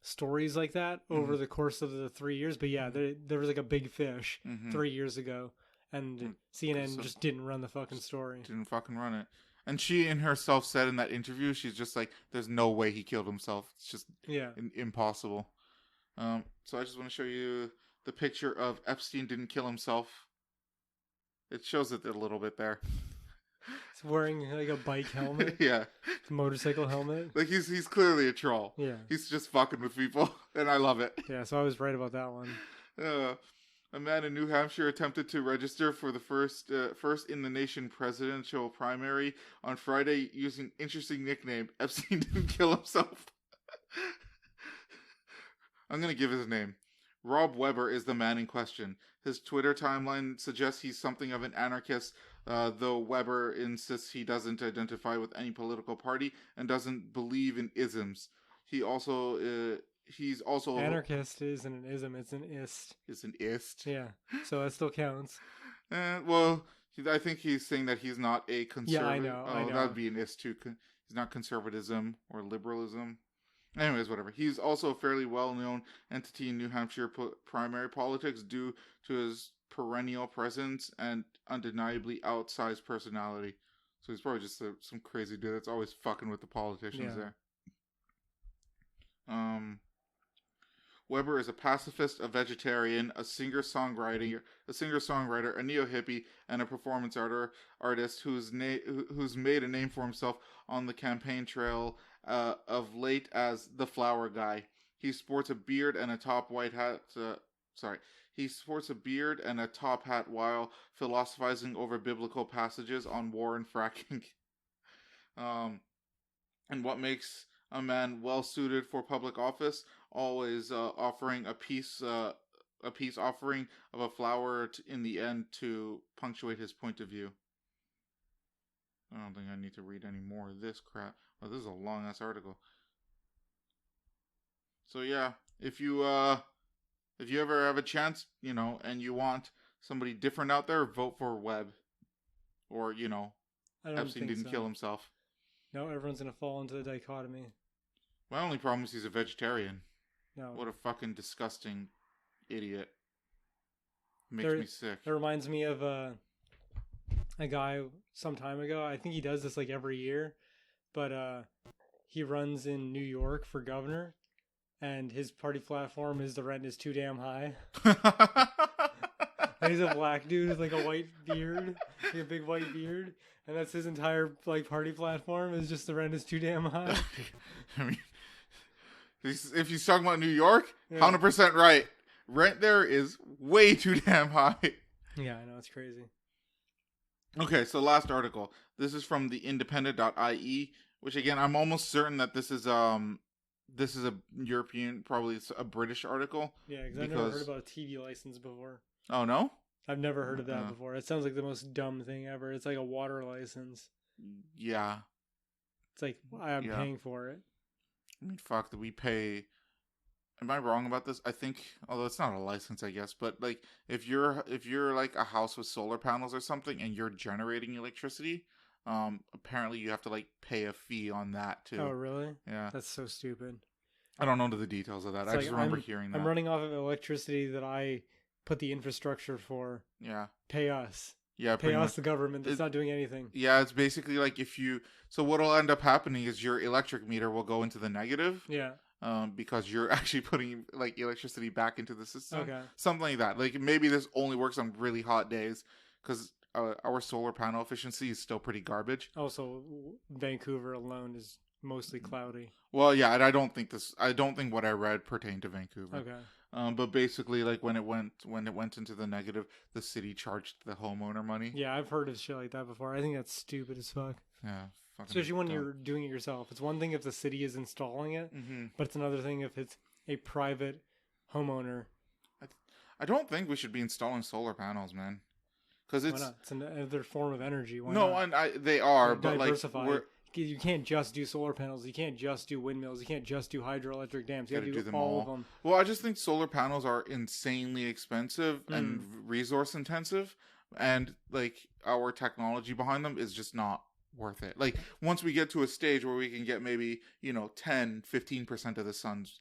stories like that over the course of the 3 years, but yeah, there was like a big fish 3 years ago, and CNN just didn't run the fucking story. Didn't fucking run it. And she in herself said in that interview, she's just like, there's no way he killed himself. It's just impossible. So I just want to show you the picture of Epstein didn't kill himself. It shows it a little bit there. He's wearing like a bike helmet. Yeah. Motorcycle helmet. Like he's clearly a troll. Yeah. He's just fucking with people, and I love it. Yeah, so I was right about that one. A man in New Hampshire attempted to register for the first in the nation presidential primary on Friday using interesting nickname. Epstein didn't kill himself. I'm going to give his name. Rob Weber is the man in question. His Twitter timeline suggests he's something of an anarchist, though Weber insists he doesn't identify with any political party and doesn't believe in isms. He's also anarchist isn't an ism; it's an ist. It's an ist. Yeah, so that still counts. Well, I think he's saying that he's not a conservative. Yeah, I know. I know. That'd be an ist too. He's not conservatism or liberalism. Anyways, whatever. He's also a fairly well-known entity in New Hampshire primary politics due to his perennial presence and undeniably outsized personality. So he's probably just some crazy dude that's always fucking with the politicians there. Weber is a pacifist, a vegetarian, a singer-songwriter, a neo-hippie, and a performance artist who's made a name for himself on the campaign trail of late as the Flower Guy. He sports a beard and a top white hat. He sports a beard and a top hat while philosophizing over biblical passages on war and fracking. And what makes a man well suited for public office? Always offering a peace offering of a flower in the end to punctuate his point of view. I don't think I need to read any more of this crap. Well, this is a long ass article. So yeah, if you ever have a chance, and you want somebody different out there, vote for Webb. Or, Epstein didn't kill himself. No, everyone's going to fall into the dichotomy. My only problem is he's a vegetarian. No. What a fucking disgusting idiot. Makes me sick. It reminds me of a guy some time ago. I think he does this like every year. But he runs in New York for governor. And his party platform is the rent is too damn high. And he's a black dude with like a white beard. Like a big white beard. And that's his entire like party platform is just the rent is too damn high. I mean, if he's talking about New York, 100% right. Rent there is way too damn high. Yeah, I know, it's crazy. Okay, so last article. This is from the independent.ie, which again, I'm almost certain that this is a European, probably a British article. Yeah, because I've never heard about a TV license before. Oh, no? I've never heard of that before. It sounds like the most dumb thing ever. It's like a water license. Yeah. It's like, I'm paying for it. I mean, fuck, we pay... Am I wrong about this? I think, although it's not a license, I guess, but like, if you're like a house with solar panels or something and you're generating electricity, apparently you have to like pay a fee on that too. Oh, really? Yeah. That's so stupid. I don't know the details of that. I just remember hearing that. I'm running off of electricity that I put the infrastructure for. Yeah. Pay us. Yeah. Pay us, the government that's not doing anything. Yeah, it's basically like so what'll end up happening is your electric meter will go into the negative. Yeah. Because you're actually putting like electricity back into the system. Okay. Something like that. Like maybe this only works on really hot days because our solar panel efficiency is still pretty garbage. Also, Vancouver alone is mostly cloudy. Well, yeah, and I don't think what I read pertained to Vancouver. Okay. But basically, like when it went into the negative, the city charged the homeowner money. Yeah, I've heard of shit like that before. I think that's stupid as fuck. Yeah. Especially when you're doing it yourself. It's one thing if the city is installing it, but it's another thing if it's a private homeowner. I don't think we should be installing solar panels, man. Because it's another form of energy. Why not? And they are, but diversify. You can't just do solar panels. You can't just do windmills. You can't just do hydroelectric dams. You got to do them all of them. Well, I just think solar panels are insanely expensive and resource intensive, and like our technology behind them is just not worth it. Like once we get to a stage where we can get maybe 10-15% of the sun's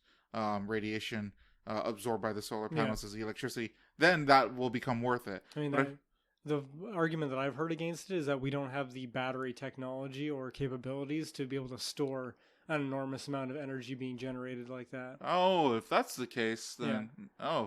radiation absorbed by the solar panels as the electricity, then that will become worth it. I mean, the argument that I've heard against it is that we don't have the battery technology or capabilities to be able to store an enormous amount of energy being generated like that. Oh, if that's the case, then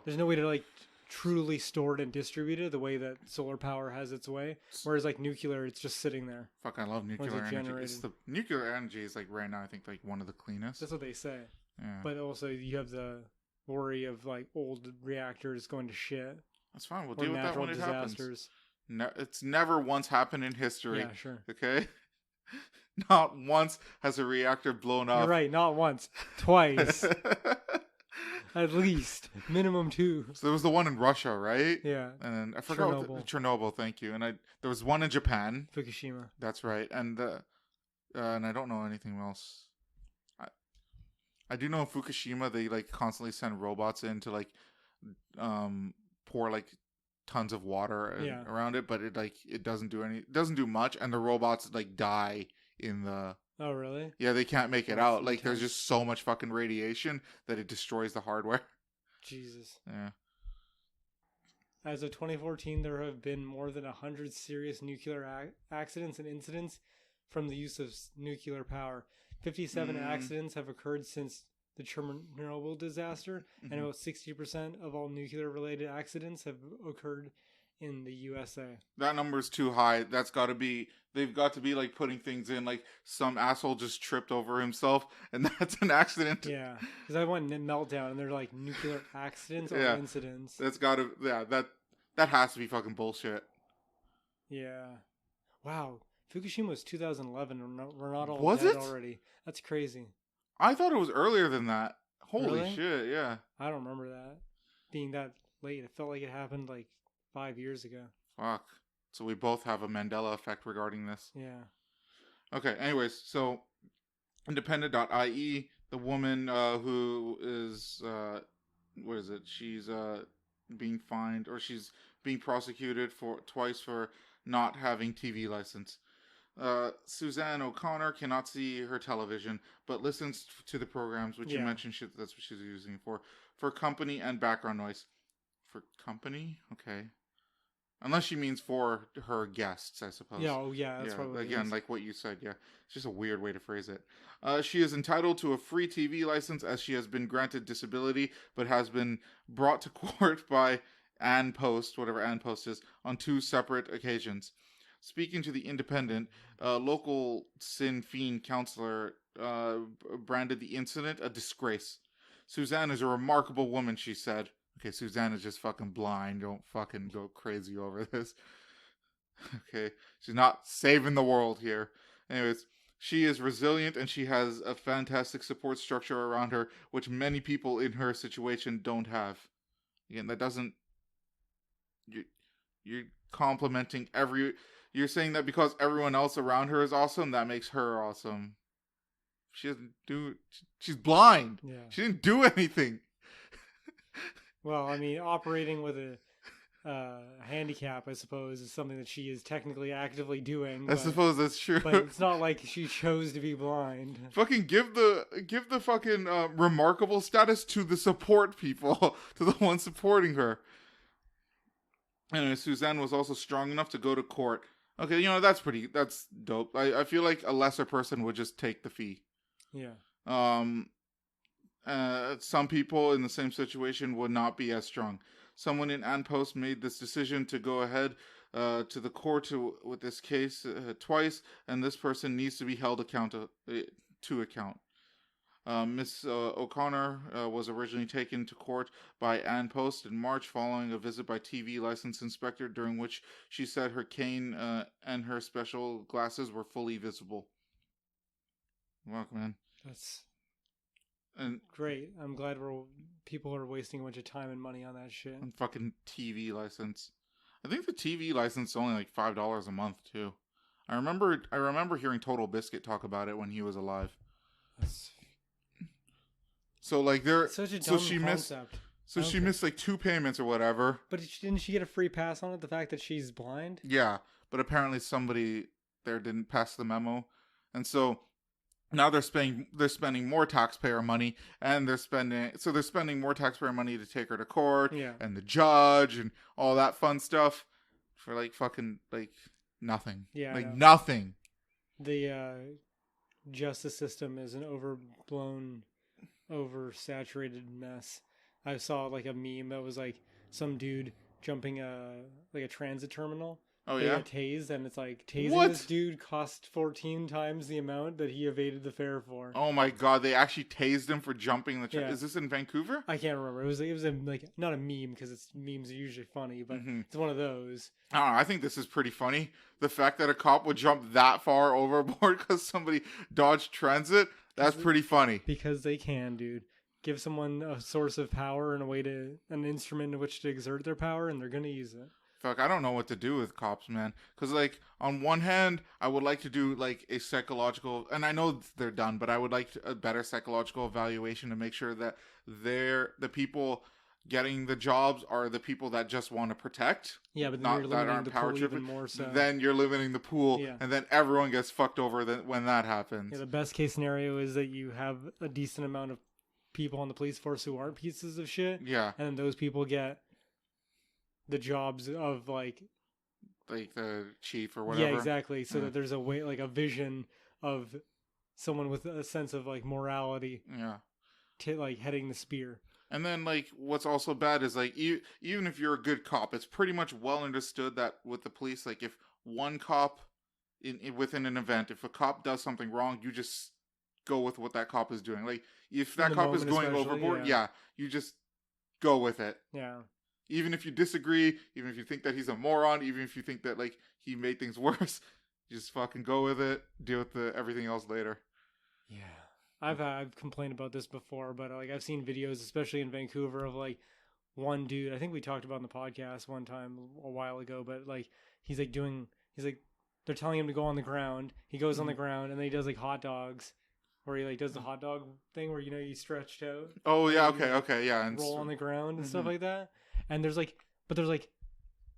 there's no way to like truly stored and distributed the way that solar power has its way, whereas like nuclear, it's just sitting there. Fuck, I love nuclear energy. Nuclear energy is like right now I think like one of the cleanest. That's what they say. Yeah. But also you have the worry of like old reactors going to shit. That's fine. We'll deal with that when it disasters. happens. It's never once happened in history. Yeah, sure. Okay. Not once has a reactor blown up. You're right. Not once. Twice. At least. Minimum 2. So there was the one in Russia, right? Yeah. And I forgot. Chernobyl, thank you. And there was one in Japan. Fukushima. That's right. And I don't know anything else. I do know in Fukushima they like constantly send robots in to like pour like tons of water around it, but it doesn't do much, and the robots like die in the... Oh, really? Yeah, they can't make it out. Like, there's just so much fucking radiation that it destroys the hardware. Jesus. Yeah. As of 2014, there have been more than 100 serious nuclear accidents and incidents from the use of nuclear power. 57 accidents have occurred since the Chernobyl disaster, and about 60% of all nuclear-related accidents have occurred in the USA. That number is too high. They've got to be like putting things in, like some asshole just tripped over himself, and that's an accident. Yeah, because I went Meltdown, and they're like nuclear accidents or incidents. That has to be fucking bullshit. Yeah. Wow. Fukushima was 2011. We're not all was dead it? already. That's crazy. I thought it was earlier than that. Holy really? shit, yeah. I don't remember that being that late. It felt like it happened like 5 years ago. Fuck. So we both have a Mandela effect regarding this. Yeah. Okay, anyways, so independent.ie, the woman who is, what is it? She's being fined, or she's being prosecuted twice for not having TV license. Suzanne O'Connor cannot see her television, but listens to the programs, which you mentioned that's what she's using for company and background noise. For company? Okay. Unless she means for her guests, I suppose. Yeah, that's probably again, like what you said, yeah. It's just a weird way to phrase it. She is entitled to a free TV license as she has been granted disability, but has been brought to court by Ann Post, whatever Ann Post is, on 2 separate occasions. Speaking to The Independent, local Sinn Féin councillor branded the incident a disgrace. Suzanne is a remarkable woman, she said. Okay, Suzanne is just fucking blind. Don't fucking go crazy over this. Okay, she's not saving the world here. Anyways, she is resilient and she has a fantastic support structure around her, which many people in her situation don't have. Again, that doesn't... You're complimenting You're saying that because everyone else around her is awesome, that makes her awesome. She's blind. Yeah. She didn't do anything. Well, I mean, operating with a handicap, I suppose, is something that she is technically actively doing. I suppose that's true. But it's not like she chose to be blind. Fucking give the fucking remarkable status to the support people, to the ones supporting her. Anyway, Suzanne was also strong enough to go to court. Okay, that's dope. I feel like a lesser person would just take the fee. Yeah. Some people in the same situation would not be as strong. Someone in Ann Post made this decision to go ahead to the court with this case twice, and this person needs to be held to account. Miss O'Connor was originally taken to court by Ann Post in March following a visit by TV license inspector, during which she said her cane and her special glasses were fully visible. Welcome, man. That's great. I'm glad people are wasting a bunch of time and money on that shit. And fucking TV license. I think the TV license is only like $5 a month too. I remember hearing Total Biscuit talk about it when he was alive. So like such a dumb concept. She missed like 2 payments or whatever. But didn't she get a free pass on it? The fact that she's blind? Yeah, but apparently somebody there didn't pass the memo, and so now they're spending more taxpayer money, and they're spending more taxpayer money to take her to court, and the judge and all that fun stuff for like fucking like nothing. Yeah, like nothing. The justice system is an overblown, oversaturated mess. I saw like a meme that was like some dude jumping a transit terminal. Oh, they yeah? got tased, and it's like tasing this dude cost 14 times the amount that he evaded the fare for. Oh my god, they actually tased him for jumping the train. Is this in Vancouver? I can't remember. It was like not a meme, because memes are usually funny, but it's one of those. I don't know, I think this is pretty funny. The fact that a cop would jump that far overboard because somebody dodged transit, that's pretty funny. Because they can, dude. Give someone a source of power and an instrument in which to exert their power, and they're going to use it. Fuck, I don't know what to do with cops, man. Because, like, on one hand, I would like to do, like, a psychological... And I know they're done, but I would like a better psychological evaluation to make sure that the people getting the jobs are the people that just want to protect. Yeah, but then you're limiting the pool even more so. Then you're limiting the pool, and then everyone gets fucked over when that happens. Yeah, the best case scenario is that you have a decent amount of people on the police force who aren't pieces of shit. Yeah. And then those people get the jobs of like the chief or whatever. Yeah, exactly. So that there's a vision of someone with a sense of like morality. Yeah. like heading the spear. And then, like, what's also bad is, like, even if you're a good cop, it's pretty much well understood that with the police, like, if one cop within an event, if a cop does something wrong, you just go with what that cop is doing. Like, if that cop is going overboard, yeah, you just go with it. Yeah. Even if you disagree, even if you think that he's a moron, even if you think that, like, he made things worse, you just fucking go with it, deal with everything else later. Yeah. I've complained about this before, but like I've seen videos, especially in Vancouver, of like one dude. I think we talked about in the podcast one time a while ago, but like he's like they're telling him to go on the ground. He goes on the ground and then he does like hot dogs, where he like does the hot dog thing where you stretched out. Oh yeah, okay, yeah, and roll on the ground and stuff like that. And there's like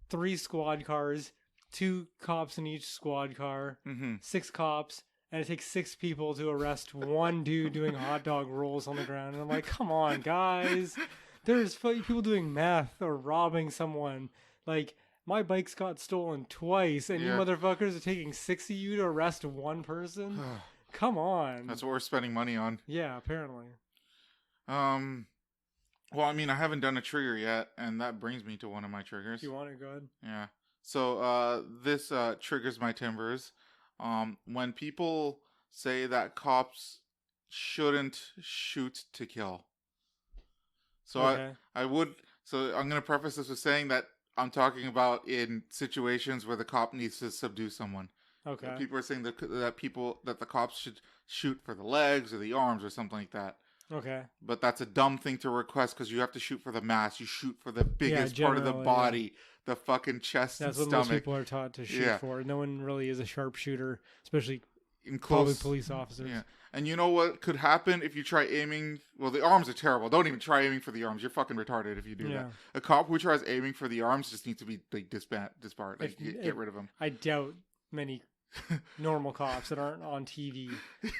3 squad cars, 2 cops in each squad car, 6 cops. And it takes 6 people to arrest one dude doing hot dog rolls on the ground. And I'm like, come on, guys. There's people doing meth or robbing someone. Like, my bike's got stolen twice, and you motherfuckers are taking 6 of you to arrest one person? Come on. That's what we're spending money on. Yeah, apparently. Well, I mean, I haven't done a trigger yet, and that brings me to one of my triggers. You want it? Go ahead. Yeah. So, this triggers my timbers. When people say that cops shouldn't shoot to kill. So okay. So I'm going to preface this with saying that I'm talking about in situations where the cop needs to subdue someone. Okay. People are saying that the cops should shoot for the legs or the arms or something like that. Okay. But that's a dumb thing to request because you have to shoot for the mass. You shoot for the biggest part of the body, the fucking chest and stomach. That's what most people are taught to shoot for. No one really is a sharpshooter, especially in close, police officers. Yeah. And you know what could happen if you try aiming? Well, the arms are terrible. Don't even try aiming for the arms. You're fucking retarded if you do that. A cop who tries aiming for the arms just needs to be like disbarred. Like, get rid of him. I doubt many normal cops that aren't on TV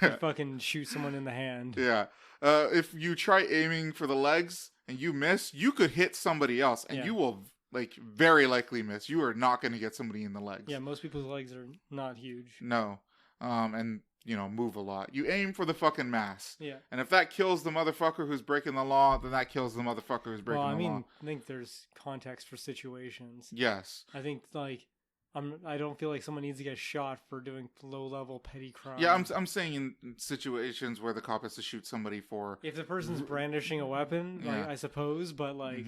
would fucking shoot someone in the hand. Yeah. If you try aiming for the legs and you miss, you could hit somebody else, and you will like very likely miss. You are not going to get somebody in the legs. Yeah, most people's legs are not huge. No. And move a lot. You aim for the fucking mass. Yeah. And if that kills the motherfucker who's breaking the law, then that kills the motherfucker who's breaking the law. I think there's context for situations. Yes. I think like I don't feel like someone needs to get shot for doing low-level petty crime. Yeah, I'm saying in situations where the cop has to shoot somebody for... If the person's brandishing a weapon, like, I suppose, but like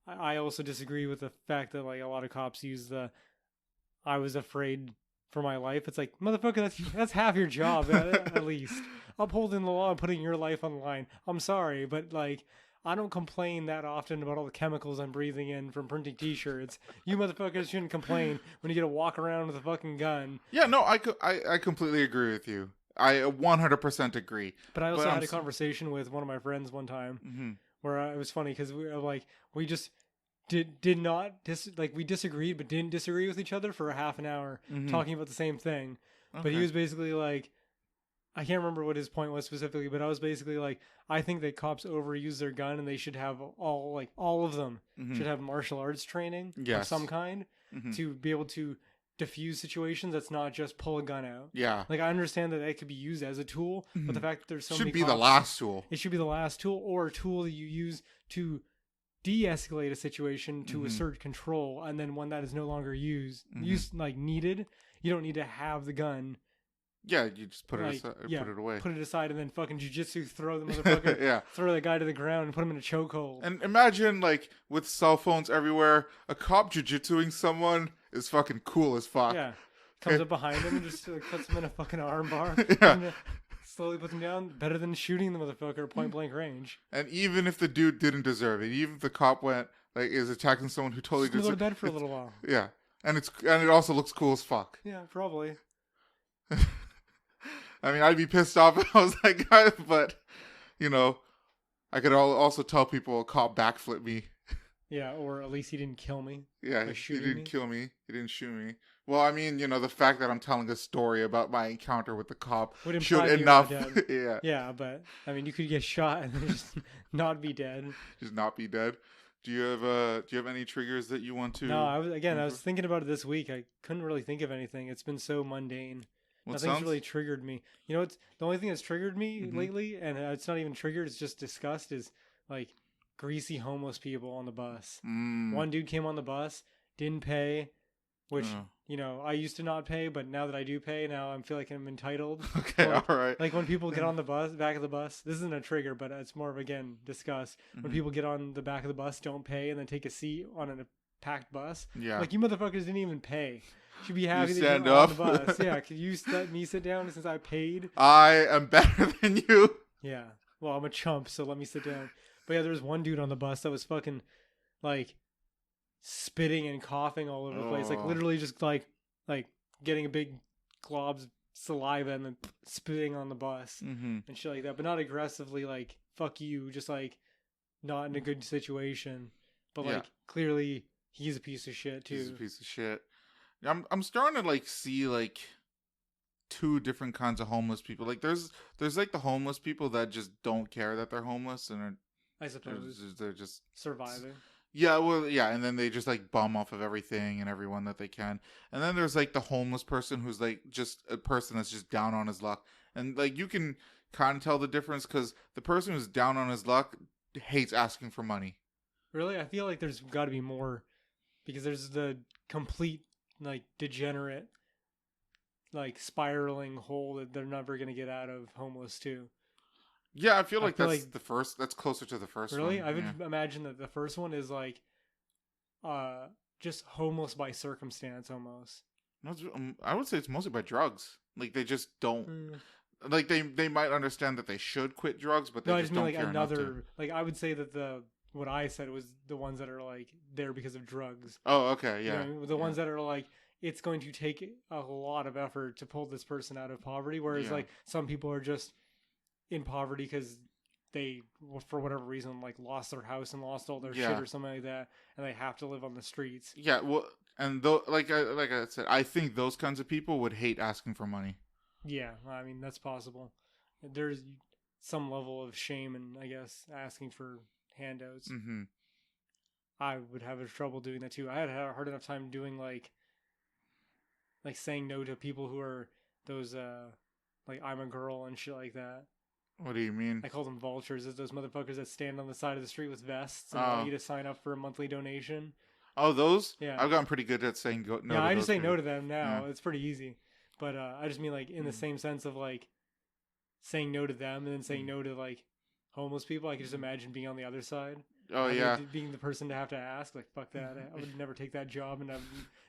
I also disagree with the fact that like a lot of cops use the I was afraid for my life. It's like, motherfucker, that's half your job at least. Upholding the law and putting your life on the line. I'm sorry, but like I don't complain that often about all the chemicals I'm breathing in from printing t-shirts. You motherfuckers shouldn't complain when you get to walk around with a fucking gun. Yeah, no, I completely agree with you. I 100% agree. But I also had a conversation with one of my friends one time where it was funny because we just we disagreed but didn't disagree with each other for a half an hour talking about the same thing. Okay. But he was basically like, I can't remember what his point was specifically, but I was basically like, I think that cops overuse their gun and they should have all of them should have martial arts training of some kind to be able to diffuse situations. That's not just pull a gun out. Yeah. Like I understand that it could be used as a tool, but the fact that there's so many cops, should be the last tool. It should be the last tool or a tool that you use to de-escalate a situation to assert control. And then when that is no longer used like needed, you don't need to have the gun. Yeah, you just put it aside, put it away. Put it aside and then fucking jujitsu throw the motherfucker, throw the guy to the ground and put him in a chokehold. And imagine, like, with cell phones everywhere, a cop jujitsuing someone is fucking cool as fuck. Yeah. Comes up behind him and just like, puts him in a fucking arm bar. And slowly puts him down. Better than shooting the motherfucker point blank range. And even if the dude didn't deserve it, even if the cop is attacking someone who totally deserves it. Go to bed for a little while. Yeah. And it also looks cool as fuck. Yeah, probably. I mean, I'd be pissed off if I was that guy, but, I could also tell people a cop backflip me. Yeah, or at least he didn't kill me. Yeah, he didn't kill me. He didn't shoot me. Well, I mean, the fact that I'm telling a story about my encounter with the cop should enough. Yeah. Yeah, but, I mean, you could get shot and then just not be dead. Just not be dead. Do you have any triggers that you want to? No, I was thinking about it this week. I couldn't really think of anything. It's been so mundane. What Nothing's sounds? really triggered me. You know, it's the only thing that's triggered me lately, and it's not even triggered. It's just disgust. Is like greasy homeless people on the bus. Mm. One dude came on the bus, didn't pay, which Oh. I used to not pay, but now that I do pay, now I feel like I'm entitled. Okay, But all right. like when people get on the bus, back of the bus, this isn't a trigger, but it's more of again disgust. When people get on the back of the bus, don't pay, and then take a seat on a packed bus. Yeah. Like you motherfuckers didn't even pay. Should be happy that stand you're on up. the bus. Yeah, could you let me sit down since I paid? I am better than you. Yeah. Well, I'm a chump, so let me sit down. But yeah, there was one dude on the bus that was fucking like spitting and coughing all over the place, like Oh. literally just like getting a big globs of saliva and then spitting on the bus and shit like that. But not aggressively, like fuck you, just like not in a good situation. But like clearly he's a piece of shit too. He's a piece of shit. I'm starting to like see like two different kinds of homeless people. Like there's like the homeless people that just don't care that they're homeless and I suppose they're just surviving. Yeah, well, yeah, and then they just like bum off of everything and everyone that they can. And then there's like the homeless person who's like just a person that's just down on his luck. And like you can kind of tell the difference because the person who's down on his luck hates asking for money. Really, I feel like there's got to be more because there's the complete like degenerate like spiraling hole that they're never gonna get out of, homeless too. Yeah, I feel I like feel that's like the first. That's closer to the first really, one. I would imagine that the first one is like just homeless by circumstance almost. I would say it's mostly by drugs. Like they just don't. Like they might understand that they should quit drugs, but they No, I just just mean don't like care enough to. another. Like I would say that what I said was the ones that are like there because of drugs. Oh, okay, yeah. You know, the ones that are like it's going to take a lot of effort to pull this person out of poverty, whereas like some people are just in poverty because they, for whatever reason, like lost their house and lost all their shit or something like that, and they have to live on the streets. Yeah, well, and though, like I said, I think those kinds of people would hate asking for money. Yeah, I mean that's possible. There's some level of shame in, I guess, asking for handouts. Mm-hmm. I would have trouble doing that too. I had a hard enough time doing like saying no to people who are those like I'm a girl and shit like that. What do you mean? I call them vultures. It's those motherfuckers that stand on the side of the street with vests and want you to sign up for a monthly donation. Oh, those? Yeah. I've gotten pretty good at saying no. Yeah, I just say no to them now. Yeah. It's pretty easy. But I just mean like in the same sense of like saying no to them and then saying no to like homeless people. I could just imagine being on the other side. Oh, yeah. Being the person to have to ask. Like, fuck that. I would never take that job and I would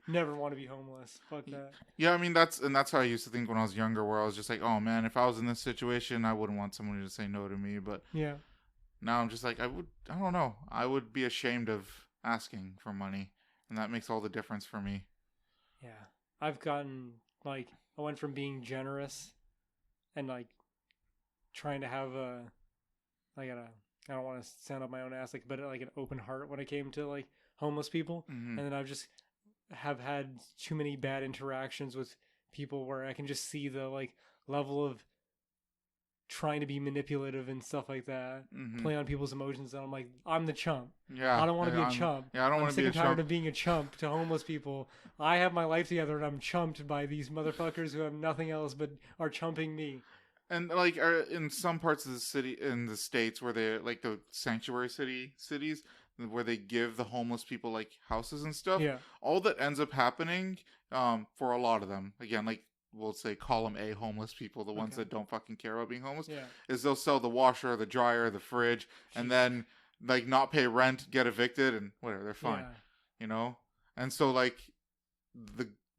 never want to be homeless. Fuck that. Yeah, I mean, that's how I used to think when I was younger, where I was just like, oh, man, if I was in this situation, I wouldn't want someone to say no to me. But yeah, now I'm just like, I don't know. I would be ashamed of asking for money. And that makes all the difference for me. Yeah. I've gotten, like, I went from being generous and, like, trying to have I don't want to sound up my own ass, like, but like an open heart when it came to like homeless people. And then I've just have had too many bad interactions with people where I can just see the like level of trying to be manipulative and stuff like that, play on people's emotions. And I'm like, I'm the chump. Yeah, I don't want to be a chump. Yeah, I don't want to be a chump. I'm sick and tired of being a chump to homeless people. I have my life together and I'm chumped by these motherfuckers who have nothing else but are chumping me. And like in some parts of the city, in the states where they like the sanctuary cities where they give the homeless people like houses and stuff. Yeah. All that ends up happening, for a lot of them, again, like we'll say column A homeless people, the ones that don't fucking care about being homeless, is they'll sell the washer, the dryer, the fridge, and then like not pay rent, get evicted, and whatever, they're fine, you know. And so like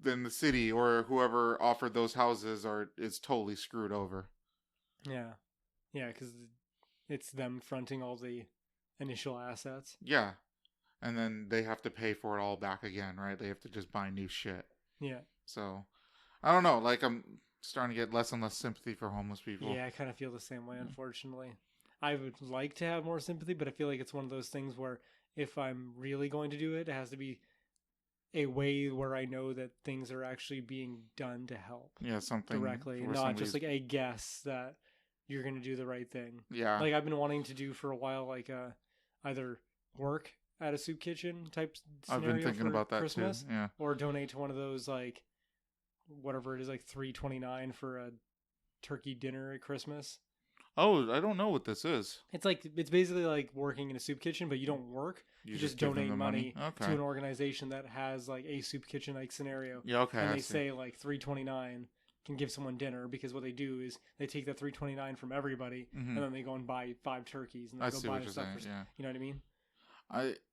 then the city or whoever offered those houses is totally screwed over. Yeah, because it's them fronting all the initial assets. Yeah, and then they have to pay for it all back again, right? They have to just buy new shit. Yeah. So, I don't know. Like, I'm starting to get less and less sympathy for homeless people. Yeah, I kind of feel the same way, unfortunately. I would like to have more sympathy, but I feel like it's one of those things where if I'm really going to do it, it has to be a way where I know that things are actually being done to help. Yeah, something directly, not just like a guess that you're going to do the right thing. Yeah. Like I've been wanting to do for a while, like either work at a soup kitchen type scenario. I've been thinking about that Christmas, too. Yeah. Or donate to one of those like whatever it is, like $3.29 for a turkey dinner at Christmas. Oh, I don't know what this is. It's basically like working in a soup kitchen, but you don't work. You just give them donate the money Okay. to an organization that has like a soup kitchen like scenario. Yeah, okay. And they say like $3.29 can give someone dinner, because what they do is they take that $3.29 from everybody, and then they go and buy 5 turkeys, and they go buy stuff for, you know what I mean?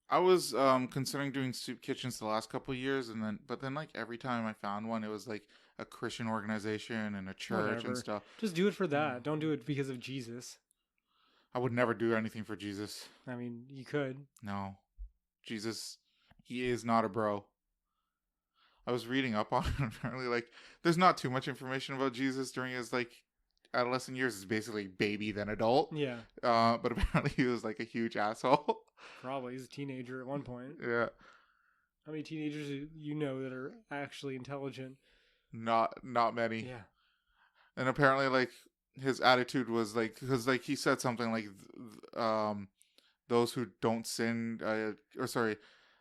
I was considering doing soup kitchens the last couple of years, but then like every time I found one, it was like a Christian organization and a church and stuff. Just do it for that. Don't do it because of Jesus. I would never do anything for Jesus. I mean, you could. No, Jesus, he is not a bro. I was reading up on it. Apparently, like, there's not too much information about Jesus during his like adolescent years. It's basically baby then adult. Yeah. But apparently he was like a huge asshole. Probably. He's a teenager at one point. Yeah. How many teenagers do you know that are actually intelligent? Not many. Yeah. And apparently, like, his attitude was like, because like he said something like, those who don't sin, I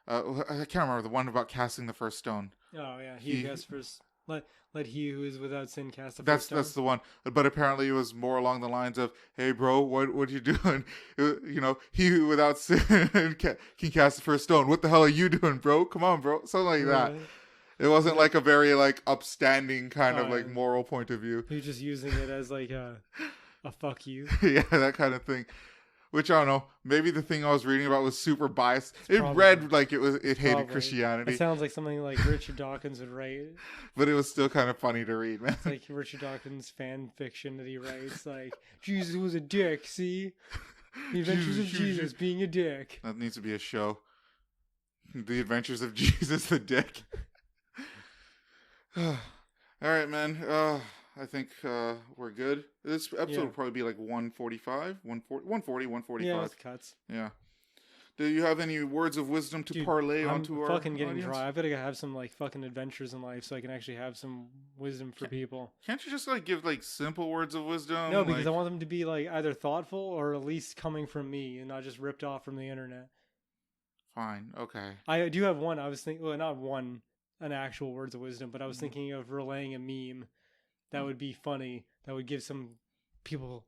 can't remember the one about casting the first stone. Oh yeah, he casts first. Let he who is without sin cast the first stone. That's the one. But apparently, it was more along the lines of, "Hey, bro, what you doing? You know, he who without sin can cast the first stone. What the hell are you doing, bro? Come on, bro." Something like that. It wasn't like a very like upstanding kind of like moral point of view. He was just using it as like a fuck you. Yeah, that kind of thing. Which I don't know. Maybe the thing I was reading about was super biased. Read like it hated Christianity. It sounds like something like Richard Dawkins would write. But it was still kind of funny to read, man. It's like Richard Dawkins fan fiction that he writes. Like, Jesus was a dick. See, the Adventures of Jesus being a dick. That needs to be a show. The Adventures of Jesus the Dick. All right, man. I think we're good. This episode will probably be like 145, 140, 145. Yeah, with cuts. Yeah. Do you have any words of wisdom to parlay onto our fucking getting audience? dry. I've got to have some like fucking adventures in life so I can actually have some wisdom for people. Can't you just like give like simple words of wisdom? No, because I want them to be like either thoughtful or at least coming from me and not just ripped off from the internet. Fine. Okay. I do have one. I was thinking, well, not one, an actual words of wisdom, but I was thinking of relaying a meme that would be funny, that would give some people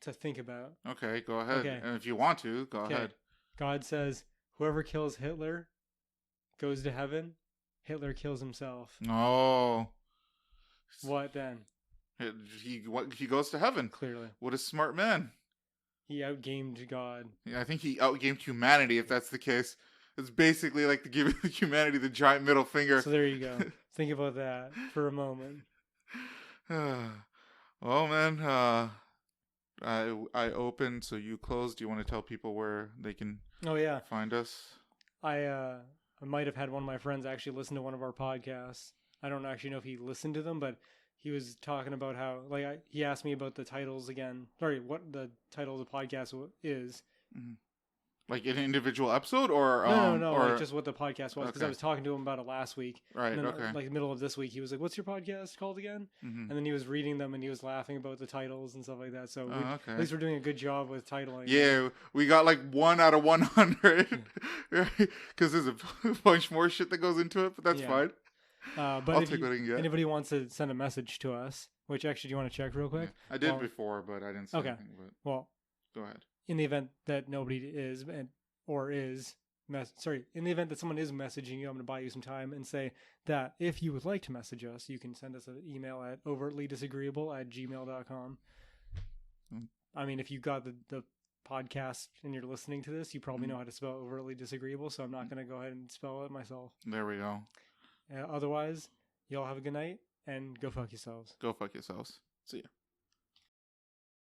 to think about. Okay, go ahead. Okay. And if you want to, go ahead. God says, whoever kills Hitler goes to heaven. Hitler kills himself. Oh. What then? He goes to heaven. Clearly. What a smart man. He outgamed God. Yeah, I think he outgamed humanity, if that's the case. It's basically like giving humanity the giant middle finger. So there you go. Think about that for a moment. Well, man, I opened, so you closed. Do you want to tell people where they can find us? I might have had one of my friends actually listen to one of our podcasts. I don't actually know if he listened to them, but he was talking about how, like, he asked me about the titles again. Sorry, what the title of the podcast is. Mm-hmm. Like an individual episode, or no, or like just what the podcast was, because I was talking to him about it last week. Right. And then, okay. Like the middle of this week, he was like, "What's your podcast called again?" Mm-hmm. And then he was reading them and he was laughing about the titles and stuff like that. So okay. at least we're doing a good job with titling. Yeah, we got like 1 out of 100, because there's a bunch more shit that goes into it, but that's fine. But I'll take what I can get. Anybody wants to send a message to us, which actually, do you want to check real quick? Yeah. I did before, but I didn't say anything. But well, go ahead. In the event that nobody is, in the event that someone is messaging you, I'm going to buy you some time and say that if you would like to message us, you can send us an email at overtlydisagreeable@gmail.com. I mean, if you got the podcast and you're listening to this, you probably know how to spell overtly disagreeable, so I'm not going to go ahead and spell it myself. There we go. Otherwise, y'all have a good night and go fuck yourselves. Go fuck yourselves. See ya.